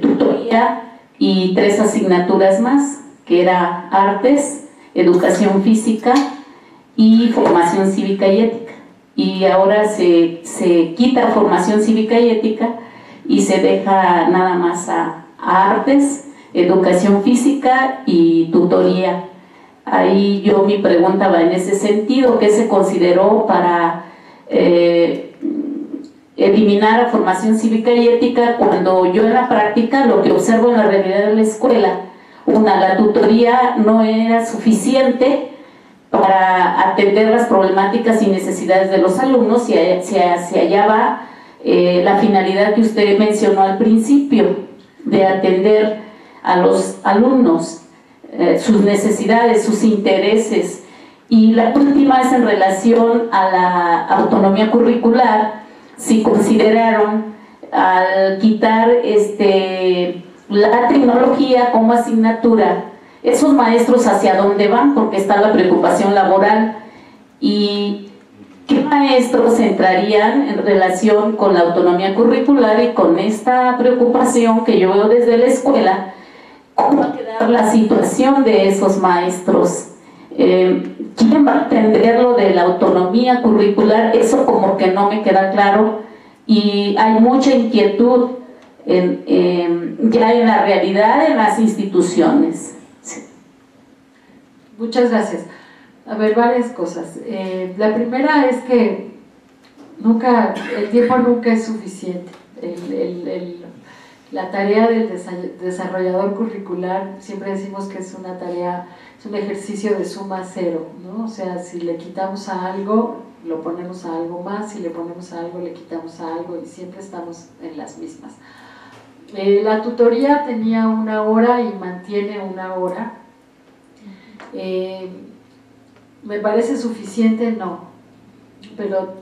tutoría y 3 asignaturas más, que era artes, educación física y formación cívica y ética. Y ahora se quita formación cívica y ética y se deja nada más a artes, educación física y tutoría. Ahí mi pregunta va en ese sentido: ¿qué se consideró para eliminar a formación cívica y ética, cuando yo en la práctica lo que observo en la realidad de la escuela, la tutoría no era suficiente para atender las problemáticas y necesidades de los alumnos, y hacia allá va la finalidad que usted mencionó al principio, de atender a los alumnos, sus necesidades, sus intereses. Y la última es en relación a la autonomía curricular, si consideraron al quitar la tecnología como asignatura, esos maestros hacia dónde van, porque está la preocupación laboral, y qué maestros entrarían en relación con la autonomía curricular y con esta preocupación que yo veo desde la escuela. ¿Cómo va a quedar la situación de esos maestros? ¿Quién va a entender lo de la autonomía curricular? Eso como que no me queda claro, y hay mucha inquietud ya en la realidad en las instituciones. Sí. Muchas gracias. A ver, varias cosas. La primera es que el tiempo nunca es suficiente. La tarea del desarrollador curricular, siempre decimos que es una tarea, es un ejercicio de suma cero, ¿no? O sea, si le quitamos a algo, lo ponemos a algo más, si le ponemos a algo, le quitamos a algo, y siempre estamos en las mismas. La tutoría tenía 1 hora y mantiene 1 hora. ¿Me parece suficiente? No, pero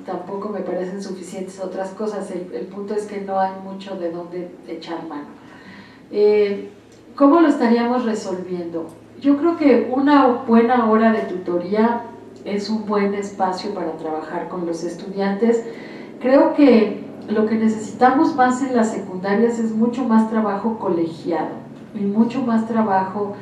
tampoco me parecen suficientes otras cosas. El punto es que no hay mucho de dónde echar mano. ¿Cómo lo estaríamos resolviendo? Yo creo que 1 buena hora de tutoría es un buen espacio para trabajar con los estudiantes. Creo que lo que necesitamos más en las secundarias es mucho más trabajo colegiado y mucho más trabajo.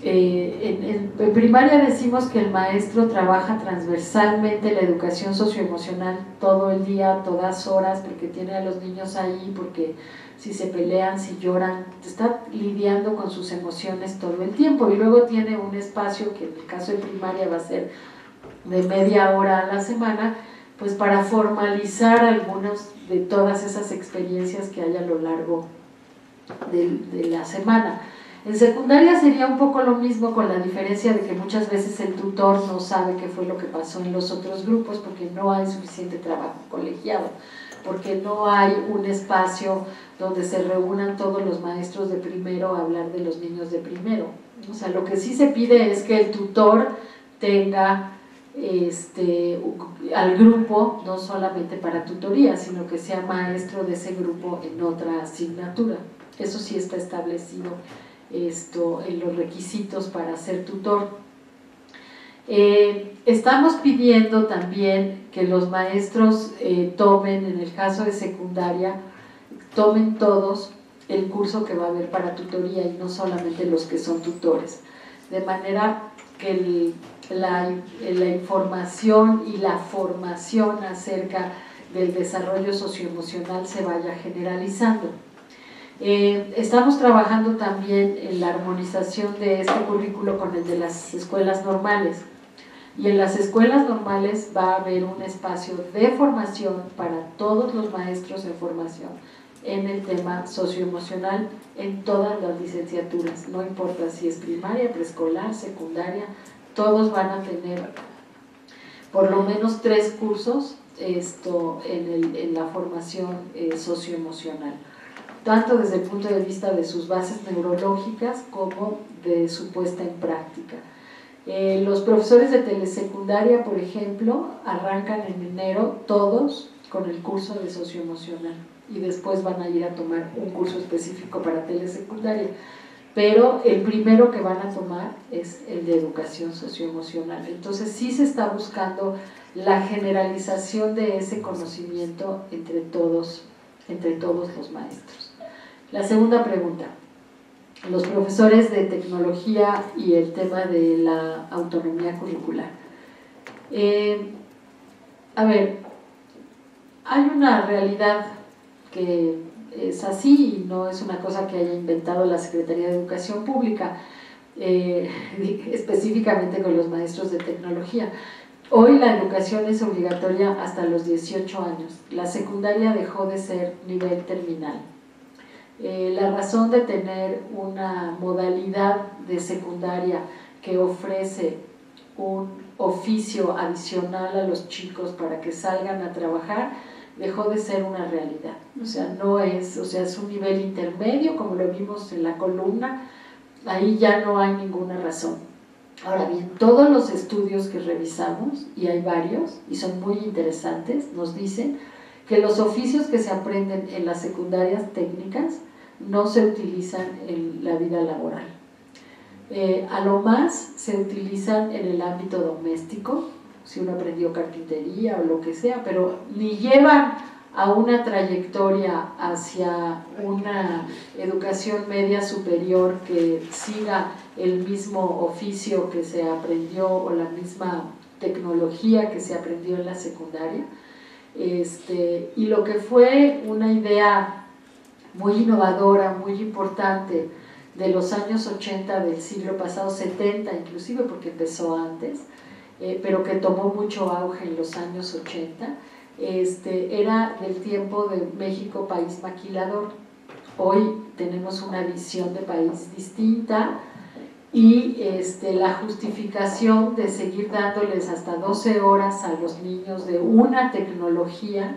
En primaria decimos que el maestro trabaja transversalmente la educación socioemocional todo el día, todas horas, porque tiene a los niños ahí, porque si se pelean, si lloran, está lidiando con sus emociones todo el tiempo, y luego tiene un espacio que en el caso de primaria va a ser de media hora a la semana, pues para formalizar algunas de todas esas experiencias que hay a lo largo de la semana. En secundaria sería un poco lo mismo, con la diferencia de que muchas veces el tutor no sabe qué fue lo que pasó en los otros grupos, porque no hay suficiente trabajo colegiado, porque no hay un espacio donde se reúnan todos los maestros de primero a hablar de los niños de primero. O sea, lo que sí se pide es que el tutor tenga al grupo, no solamente para tutoría, sino que sea maestro de ese grupo en otra asignatura. Eso sí está establecido en los requisitos para ser tutor. Estamos pidiendo también que los maestros tomen, en el caso de secundaria, tomen todos el curso que va a haber para tutoría y no solamente los que son tutores, de manera que la información y la formación acerca del desarrollo socioemocional se vaya generalizando. Estamos trabajando también en la armonización de este currículo con el de las escuelas normales, y en las escuelas normales va a haber un espacio de formación para todos los maestros en formación en el tema socioemocional en todas las licenciaturas, no importa si es primaria, preescolar, secundaria, todos van a tener por lo menos 3 cursos en la formación socioemocional, tanto desde el punto de vista de sus bases neurológicas como de su puesta en práctica. Los profesores de telesecundaria, por ejemplo, arrancan en enero todos con el curso de socioemocional y después van a ir a tomar un curso específico para telesecundaria, pero el primero que van a tomar es el de educación socioemocional. Entonces sí se está buscando la generalización de ese conocimiento entre todos los maestros. La segunda pregunta, los profesores de tecnología y el tema de la autonomía curricular. A ver, hay una realidad que es así y no es una cosa que haya inventado la Secretaría de Educación Pública, específicamente con los maestros de tecnología. Hoy la educación es obligatoria hasta los 18 años. La secundaria dejó de ser nivel terminal. La razón de tener una modalidad de secundaria que ofrece un oficio adicional a los chicos para que salgan a trabajar dejó de ser una realidad. O sea, es un nivel intermedio, como lo vimos en la columna, ahí ya no hay ninguna razón. Ahora bien, todos los estudios que revisamos, y hay varios, y son muy interesantes, nos dicen que los oficios que se aprenden en las secundarias técnicas no se utilizan en la vida laboral. A lo más se utilizan en el ámbito doméstico, si uno aprendió carpintería o lo que sea, pero ni llevan a una trayectoria hacia una educación media superior que siga el mismo oficio que se aprendió o la misma tecnología que se aprendió en la secundaria. Y lo que fue una idea muy innovadora, muy importante de los años 80 del siglo pasado, 70 inclusive, porque empezó antes, pero que tomó mucho auge en los años 80, era del tiempo de México país maquilador. Hoy tenemos una visión de país distinta y la justificación de seguir dándoles hasta 12 horas a los niños de una tecnología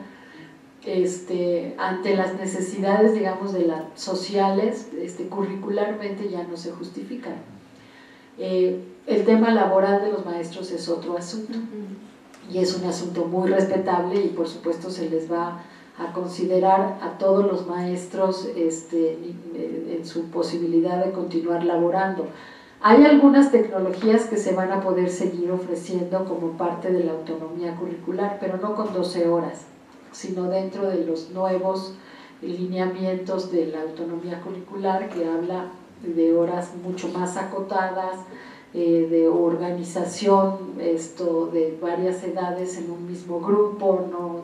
ante las necesidades, digamos, de las sociales, curricularmente ya no se justifican. El tema laboral de los maestros es otro asunto y es un asunto muy respetable y por supuesto se les va a considerar a todos los maestros en su posibilidad de continuar laborando. Hay algunas tecnologías que se van a poder seguir ofreciendo como parte de la autonomía curricular, pero no con 12 horas, sino dentro de los nuevos lineamientos de la autonomía curricular, que habla de horas mucho más acotadas, de organización de varias edades en un mismo grupo, no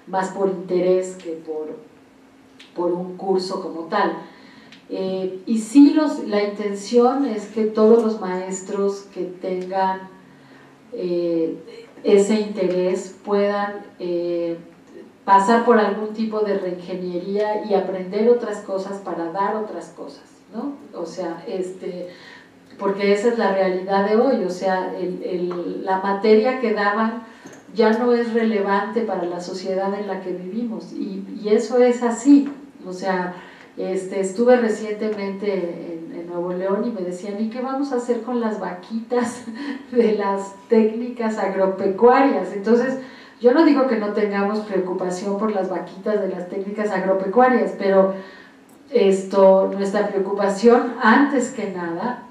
más por interés que por un curso como tal. Y sí, la intención es que todos los maestros que tengan ese interés puedan pasar por algún tipo de reingeniería y aprender otras cosas para dar otras cosas, ¿no? O sea, porque esa es la realidad de hoy, o sea, la materia que daban ya no es relevante para la sociedad en la que vivimos y eso es así. O sea, estuve recientemente en Nuevo León y me decían, ¿y qué vamos a hacer con las vaquitas de las técnicas agropecuarias? Entonces, yo no digo que no tengamos preocupación por las vaquitas de las técnicas agropecuarias, pero nuestra preocupación antes que nada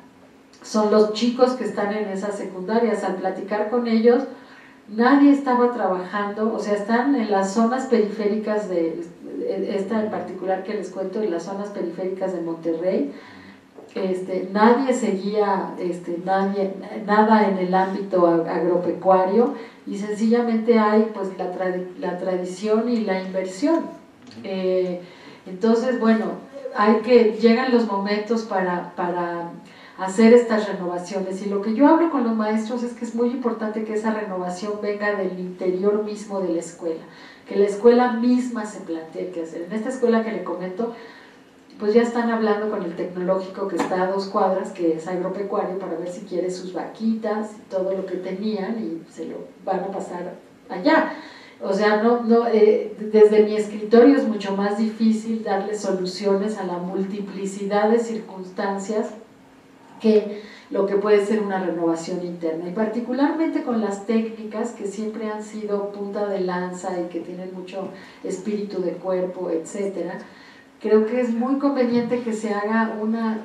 son los chicos que están en esas secundarias. Al platicar con ellos, nadie estaba trabajando, o sea, están en las zonas periféricas esta en particular que les cuento, en las zonas periféricas de Monterrey. Nadie seguía nada en el ámbito agropecuario y sencillamente hay pues la tradición y la inversión. Entonces, bueno, llegan los momentos para hacer estas renovaciones, y lo que yo hablo con los maestros es que es muy importante que esa renovación venga del interior mismo de la escuela, que la escuela misma se plantee qué hacer. En esta escuela que le comento, pues ya están hablando con el tecnológico que está a 2 cuadras, que es agropecuario, para ver si quiere sus vaquitas y todo lo que tenían y se lo van a pasar allá. O sea, desde mi escritorio es mucho más difícil darle soluciones a la multiplicidad de circunstancias que lo que puede ser una renovación interna, y particularmente con las técnicas que siempre han sido punta de lanza y que tienen mucho espíritu de cuerpo, etcétera. Creo que es muy conveniente que se haga una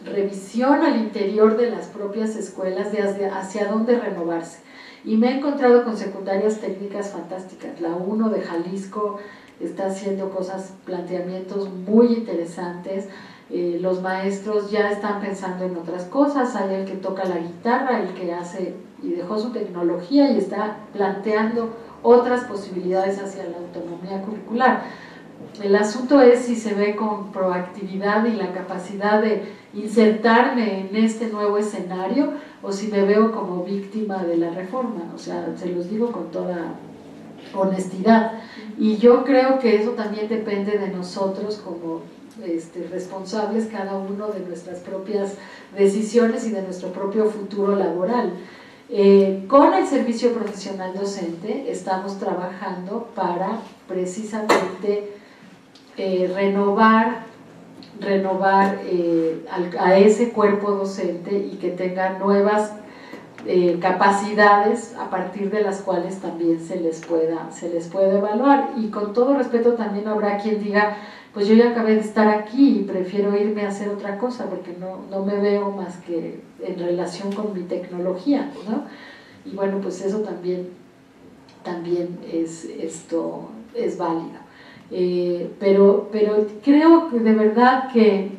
revisión al interior de las propias escuelas de hacia dónde renovarse. Y me he encontrado con secundarias técnicas fantásticas. La 1 de Jalisco está haciendo planteamientos muy interesantes. Los maestros ya están pensando en otras cosas. Hay el que toca la guitarra, el que hace y dejó su tecnología y está planteando otras posibilidades hacia la autonomía curricular. El asunto es si se ve con proactividad y la capacidad de insertarme en este nuevo escenario o si me veo como víctima de la reforma. O sea, se los digo con toda honestidad. Y yo creo que eso también depende de nosotros como responsables, cada uno de nuestras propias decisiones y de nuestro propio futuro laboral. Con el servicio profesional docente estamos trabajando para precisamente renovar a ese cuerpo docente y que tenga nuevas capacidades a partir de las cuales también se les pueda evaluar. Y con todo respeto también habrá quien diga, pues yo ya acabé de estar aquí y prefiero irme a hacer otra cosa porque no me veo más que en relación con mi tecnología, ¿no? Y bueno, pues eso también es válido. Pero creo que de verdad que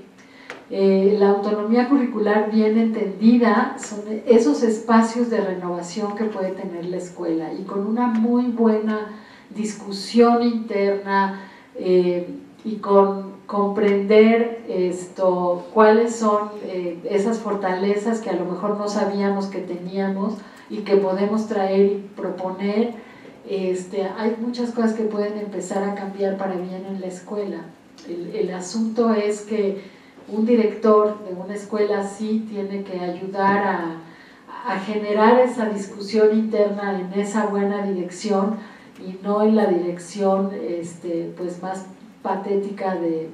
la autonomía curricular bien entendida son esos espacios de renovación que puede tener la escuela, y con una muy buena discusión interna y con comprender cuáles son esas fortalezas que a lo mejor no sabíamos que teníamos y que podemos traer y proponer. Hay muchas cosas que pueden empezar a cambiar para bien en la escuela. El asunto es que un director de una escuela así tiene que ayudar a generar esa discusión interna en esa buena dirección y no en la dirección pues más patética de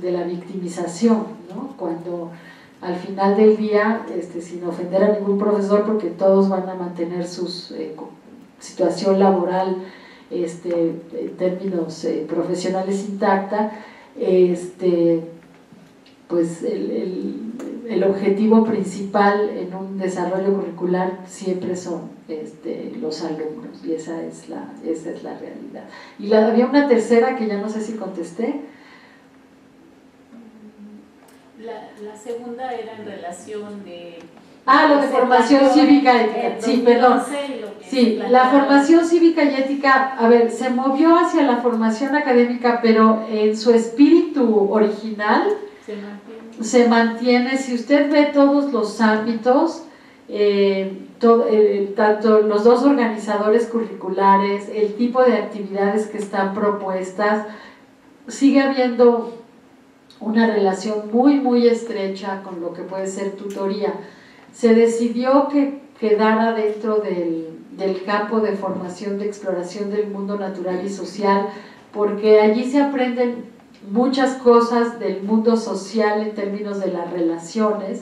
la victimización, ¿no? Cuando al final del día, sin ofender a ningún profesor, porque todos van a mantener su situación laboral en términos profesionales intacta, pues el objetivo principal en un desarrollo curricular siempre son los alumnos, y esa es la realidad. Y había una tercera que ya no sé si contesté. La segunda era en relación de... lo de formación cívica y ética. Sí, perdón. Sí, la formación cívica y ética, a ver, se movió hacia la formación académica, pero en su espíritu original se mantiene. Si usted ve todos los ámbitos, tanto los dos organizadores curriculares, el tipo de actividades que están propuestas, sigue habiendo una relación muy muy estrecha con lo que puede ser tutoría. Se decidió que quedara dentro del campo de formación de exploración del mundo natural y social, porque allí se aprenden muchas cosas del mundo social en términos de las relaciones,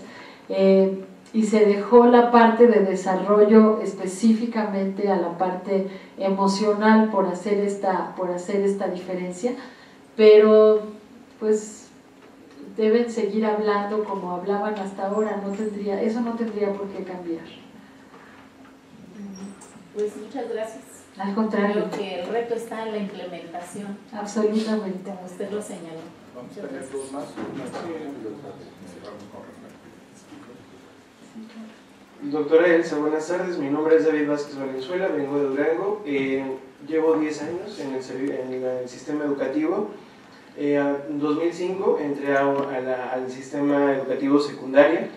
y se dejó la parte de desarrollo específicamente a la parte emocional por hacer esta diferencia, pero pues deben seguir hablando como hablaban hasta ahora. Eso no tendría por qué cambiar. Pues muchas gracias. Al contrario. Creo que el reto está en la implementación. Absolutamente. Como usted lo señaló. Vamos a tener dos más. Doctora Elsa, buenas tardes. Mi nombre es David Vázquez Valenzuela, vengo de Durango. Llevo 10 años en el sistema educativo. En 2005 entré al sistema educativo secundaria.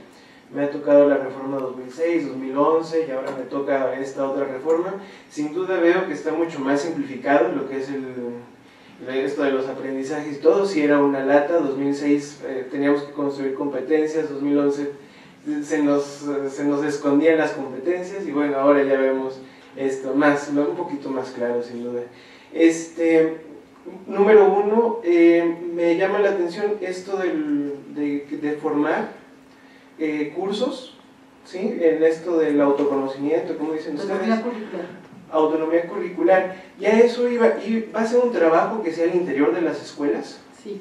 Me ha tocado la reforma 2006, 2011 y ahora me toca esta otra reforma. Sin duda veo que está mucho más simplificado lo que es esto de los aprendizajes y todo, sí era una lata. 2006 teníamos que construir competencias, 2011 se nos escondían las competencias, y bueno, ahora ya vemos esto un poquito más claro, sin duda. Número uno, me llama la atención esto de formar cursos, ¿sí? En esto del autoconocimiento, como dicen ustedes. Autonomía curricular. Ya eso va a ser un trabajo que sea al interior de las escuelas. Sí.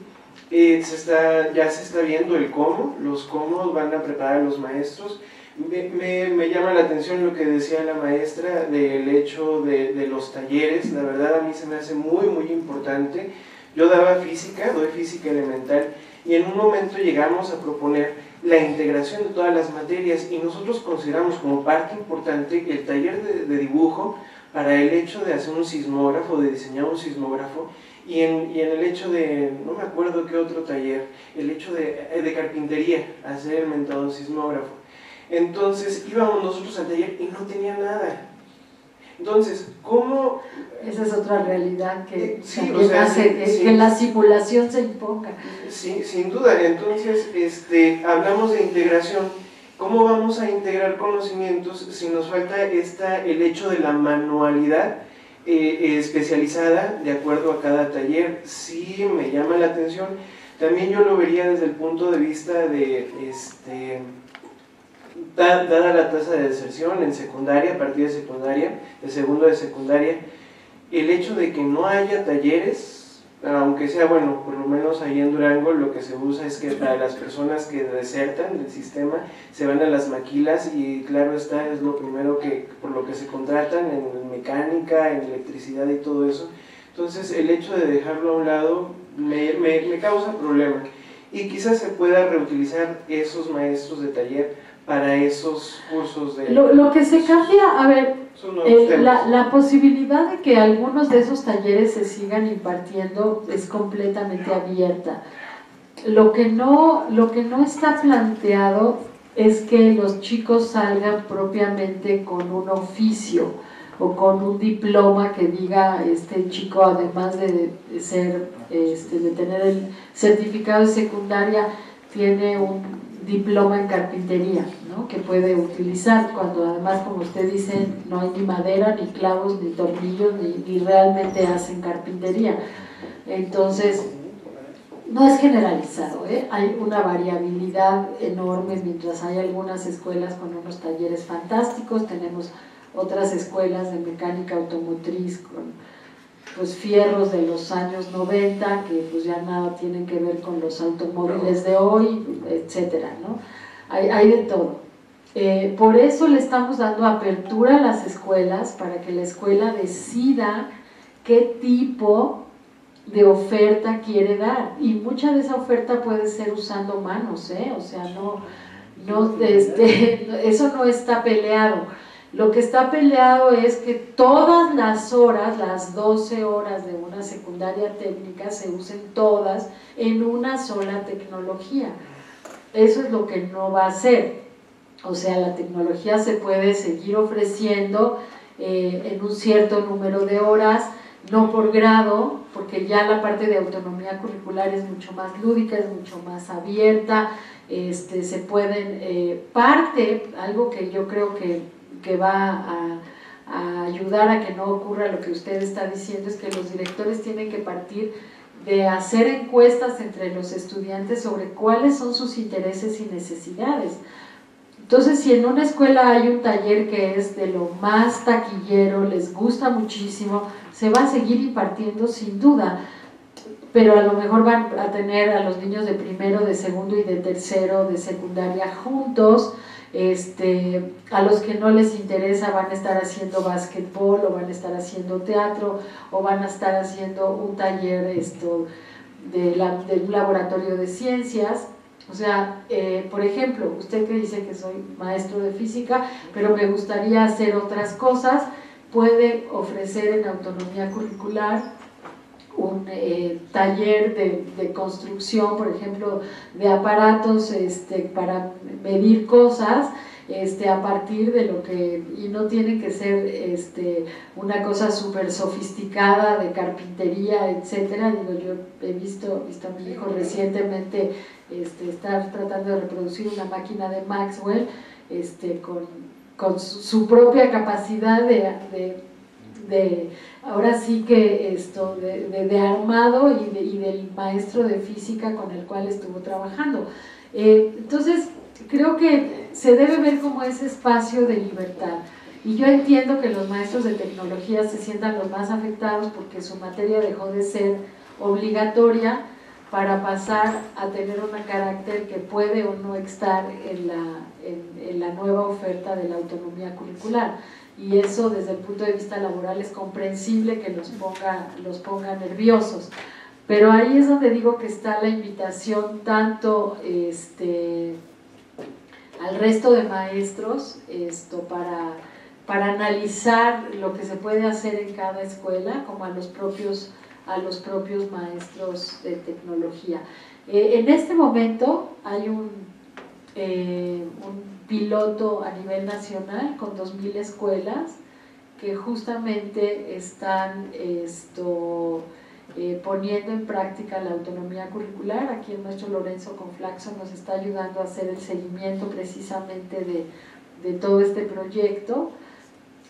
Ya se está viendo el cómo, los cómo van a preparar a los maestros. Me llama la atención lo que decía la maestra del hecho de los talleres. La verdad, a mí se me hace muy, muy importante. Yo doy física elemental, y en un momento llegamos a proponer la integración de todas las materias, y nosotros consideramos como parte importante el taller de dibujo para el hecho de hacer un sismógrafo, de diseñar un sismógrafo, y en el hecho de, no me acuerdo qué otro taller, el hecho de carpintería, hacer el mentado sismógrafo. Entonces íbamos nosotros al taller y no tenía nada. Entonces, ¿cómo? Esa es otra realidad que sí, también hace que la simulación se imponga. Sí, sin duda. Entonces, hablamos de integración. ¿Cómo vamos a integrar conocimientos si nos falta el hecho de la manualidad especializada de acuerdo a cada taller? Sí, me llama la atención. También yo lo vería desde el punto de vista de, dada la tasa de deserción en secundaria, a partir de secundaria, de segundo de secundaria, el hecho de que no haya talleres, aunque sea, bueno, por lo menos ahí en Durango lo que se usa es que para las personas que desertan del sistema se van a las maquilas, y claro está, es lo primero por lo que se contratan en mecánica, en electricidad y todo eso. Entonces el hecho de dejarlo a un lado me causa problema, y quizás se pueda reutilizar esos maestros de taller para esos cursos de... Lo que se cambia, a ver, la posibilidad de que algunos de esos talleres se sigan impartiendo es completamente abierta. Lo que no está planteado es que los chicos salgan propiamente con un oficio o con un diploma que diga, este chico, además de tener el certificado de secundaria, tiene un diploma en carpintería, ¿no? Que puede utilizar, cuando además, como usted dice, no hay ni madera, ni clavos, ni tornillos, ni realmente hacen carpintería. Entonces, no es generalizado, hay una variabilidad enorme. Mientras hay algunas escuelas con unos talleres fantásticos, tenemos otras escuelas de mecánica automotriz con pues fierros de los años 90 que pues ya nada tienen que ver con los automóviles de hoy, etcétera, ¿no? Hay de todo. Por eso le estamos dando apertura a las escuelas, para que la escuela decida qué tipo de oferta quiere dar, y mucha de esa oferta puede ser usando manos, o sea, eso no está peleado. Lo que está peleado es que todas las horas, las 12 horas de una secundaria técnica, se usen todas en una sola tecnología. Eso es lo que no va a ser. O sea, la tecnología se puede seguir ofreciendo en un cierto número de horas, no por grado, porque ya la parte de autonomía curricular es mucho más lúdica, es mucho más abierta. Se pueden, algo que yo creo que va a ayudar a que no ocurra lo que usted está diciendo, es que los directores tienen que partir de hacer encuestas entre los estudiantes sobre cuáles son sus intereses y necesidades. Entonces, si en una escuela hay un taller que es de lo más taquillero, les gusta muchísimo, se va a seguir impartiendo sin duda, pero a lo mejor van a tener a los niños de primero, de segundo y de tercero de secundaria juntos. A los que no les interesa van a estar haciendo básquetbol, o van a estar haciendo teatro, o van a estar haciendo un taller del laboratorio de ciencias. O sea, por ejemplo, usted que dice que soy maestro de física, pero me gustaría hacer otras cosas, puede ofrecer en autonomía curricular taller de construcción, por ejemplo, de aparatos para medir cosas, a partir de lo que, y no tiene que ser una cosa súper sofisticada de carpintería, etcétera. Digo, yo he visto a mi hijo recientemente estar tratando de reproducir una máquina de Maxwell con su propia capacidad de ahora sí que de armado y del maestro de física con el cual estuvo trabajando. Entonces, creo que se debe ver como ese espacio de libertad. Y yo entiendo que los maestros de tecnología se sientan los más afectados porque su materia dejó de ser obligatoria para pasar a tener un carácter que puede o no estar en la nueva oferta de la autonomía curricular. Y eso desde el punto de vista laboral es comprensible que los ponga nerviosos. Pero ahí es donde digo que está la invitación tanto al resto de maestros para analizar lo que se puede hacer en cada escuela, como a los propios maestros de tecnología. En este momento hay un piloto a nivel nacional con 2.000 escuelas que justamente están poniendo en práctica la autonomía curricular. Aquí el maestro Lorenzo Conflaxo nos está ayudando a hacer el seguimiento precisamente de todo este proyecto,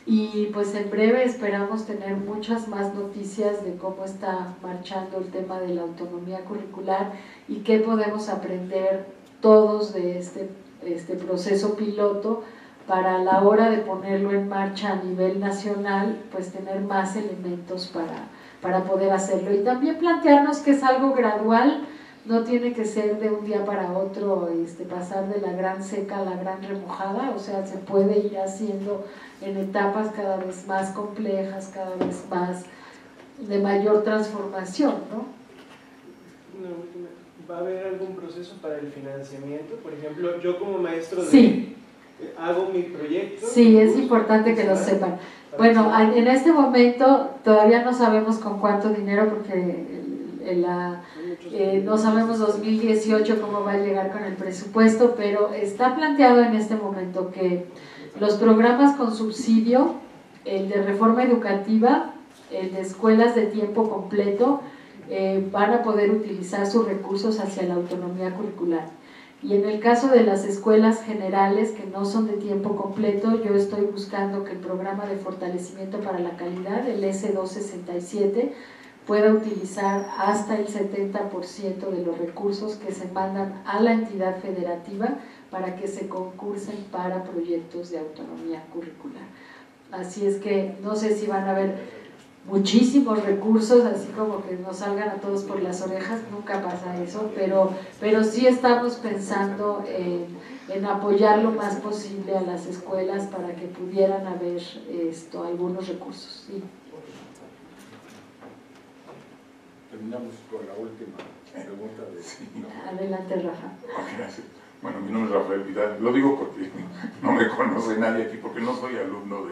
y pues en breve esperamos tener muchas más noticias de cómo está marchando el tema de la autonomía curricular y qué podemos aprender todos de este proceso piloto para a la hora de ponerlo en marcha a nivel nacional, pues tener más elementos para poder hacerlo. Y también plantearnos que es algo gradual, no tiene que ser de un día para otro pasar de la gran seca a la gran remojada, o sea, se puede ir haciendo en etapas cada vez más complejas, cada vez más de mayor transformación, ¿no? ¿Va a haber algún proceso para el financiamiento? Por ejemplo, yo como maestro hago mi proyecto. Sí, es importante que lo sepan. Bueno, en este momento todavía no sabemos con cuánto dinero, porque no sabemos 2018 cómo va a llegar con el presupuesto, pero está planteado en este momento que los programas con subsidio, el de reforma educativa, el de escuelas de tiempo completo, van a poder utilizar sus recursos hacia la autonomía curricular. Y en el caso de las escuelas generales que no son de tiempo completo, yo estoy buscando que el programa de fortalecimiento para la calidad, el S267, pueda utilizar hasta el 70% de los recursos que se mandan a la entidad federativa para que se concursen para proyectos de autonomía curricular. Así es que no sé si van a haber muchísimos recursos, así como que nos salgan a todos por las orejas, nunca pasa eso, pero sí estamos pensando en apoyar lo más posible a las escuelas para que pudieran haber algunos recursos. ¿Sí? Terminamos con la última pregunta de... Sí. Adelante, Rafa. Gracias. Bueno, mi nombre es Rafael Vidal, lo digo porque no me conoce nadie aquí, porque no soy alumno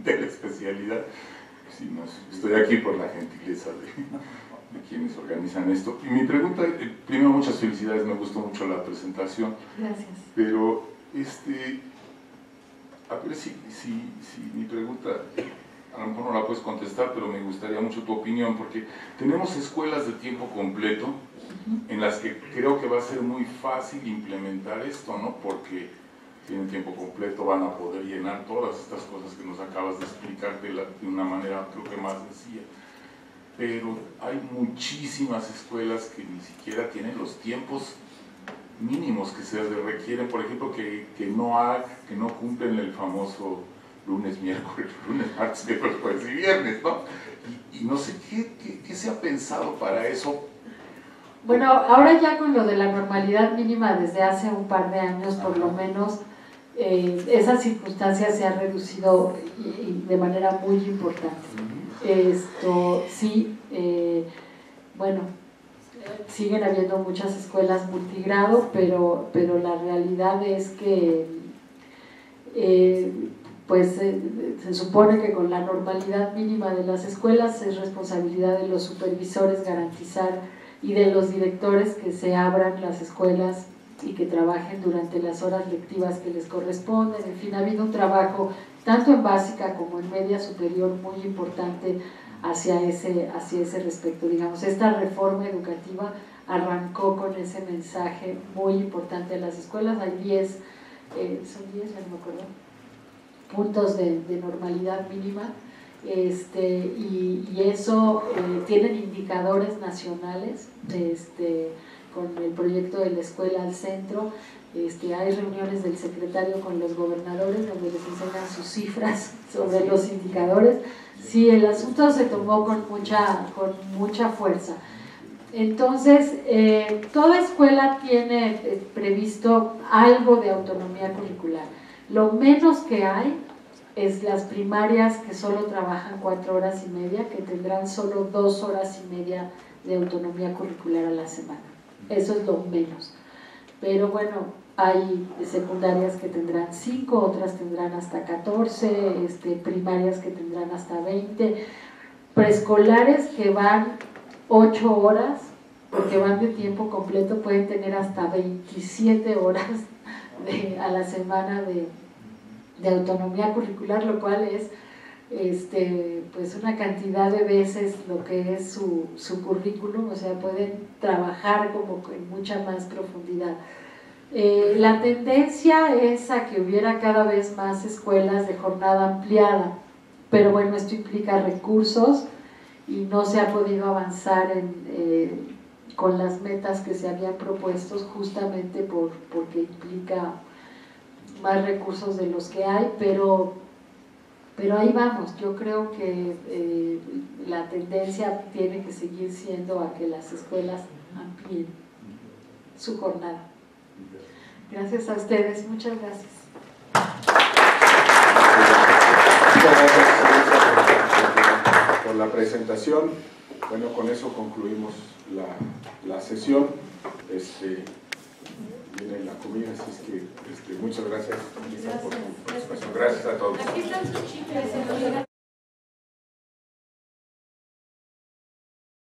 de la especialidad, sino estoy aquí por la gentileza de quienes organizan esto. Y mi pregunta, primero, muchas felicidades, me gustó mucho la presentación. Gracias. Pero, a ver si mi pregunta, a lo mejor no la puedes contestar, pero me gustaría mucho tu opinión, porque tenemos escuelas de tiempo completo en las que creo que va a ser muy fácil implementar esto, ¿no? Porque tienen tiempo completo, van a poder llenar todas estas cosas que nos acabas de explicar de una manera, creo que más sencilla. Pero hay muchísimas escuelas que ni siquiera tienen los tiempos mínimos que se requieren, por ejemplo, que no cumplen el famoso lunes, miércoles, martes, miércoles, jueves y viernes, ¿no? Y no sé, ¿qué se ha pensado para eso? Bueno, ahora ya con lo de la normalidad mínima desde hace un par de años, por lo menos, esa circunstancia se ha reducido de manera muy importante. Bueno, siguen habiendo muchas escuelas multigrado, pero la realidad es que pues se supone que con la normalidad mínima de las escuelas es responsabilidad de los supervisores garantizar y de los directores que se abran las escuelas y que trabajen durante las horas lectivas que les corresponden. En fin, ha habido un trabajo tanto en básica como en media superior muy importante hacia ese respecto. Digamos, esta reforma educativa arrancó con ese mensaje muy importante a las escuelas. Hay 10, son 10, ya no me acuerdo, puntos de normalidad mínima, y eso tienen indicadores nacionales, con el proyecto de la escuela al centro. Hay reuniones del secretario con los gobernadores donde les enseñan sus cifras sobre los indicadores. Sí, el asunto se tomó con mucha fuerza. Entonces, toda escuela tiene previsto algo de autonomía curricular. Lo menos que hay es las primarias, que solo trabajan 4 horas y media, que tendrán solo 2 horas y media de autonomía curricular a la semana. Eso es lo menos. Pero bueno, hay secundarias que tendrán 5, otras tendrán hasta 14, primarias que tendrán hasta 20, preescolares que van 8 horas, porque van de tiempo completo, pueden tener hasta 27 horas a la semana de autonomía curricular, lo cual es pues una cantidad de veces lo que es su currículum, o sea, pueden trabajar como en mucha más profundidad. La tendencia es a que hubiera cada vez más escuelas de jornada ampliada, pero bueno, esto implica recursos y no se ha podido avanzar con las metas que se habían propuesto, justamente porque implica más recursos de los que hay, pero ahí vamos. Yo creo que la tendencia tiene que seguir siendo a que las escuelas amplíen su jornada. Gracias a ustedes, muchas gracias. Muchas gracias por la presentación. Bueno, con eso concluimos la sesión. Viene la comida, así es que muchas gracias, Melissa, por tu participación. Gracias a todos.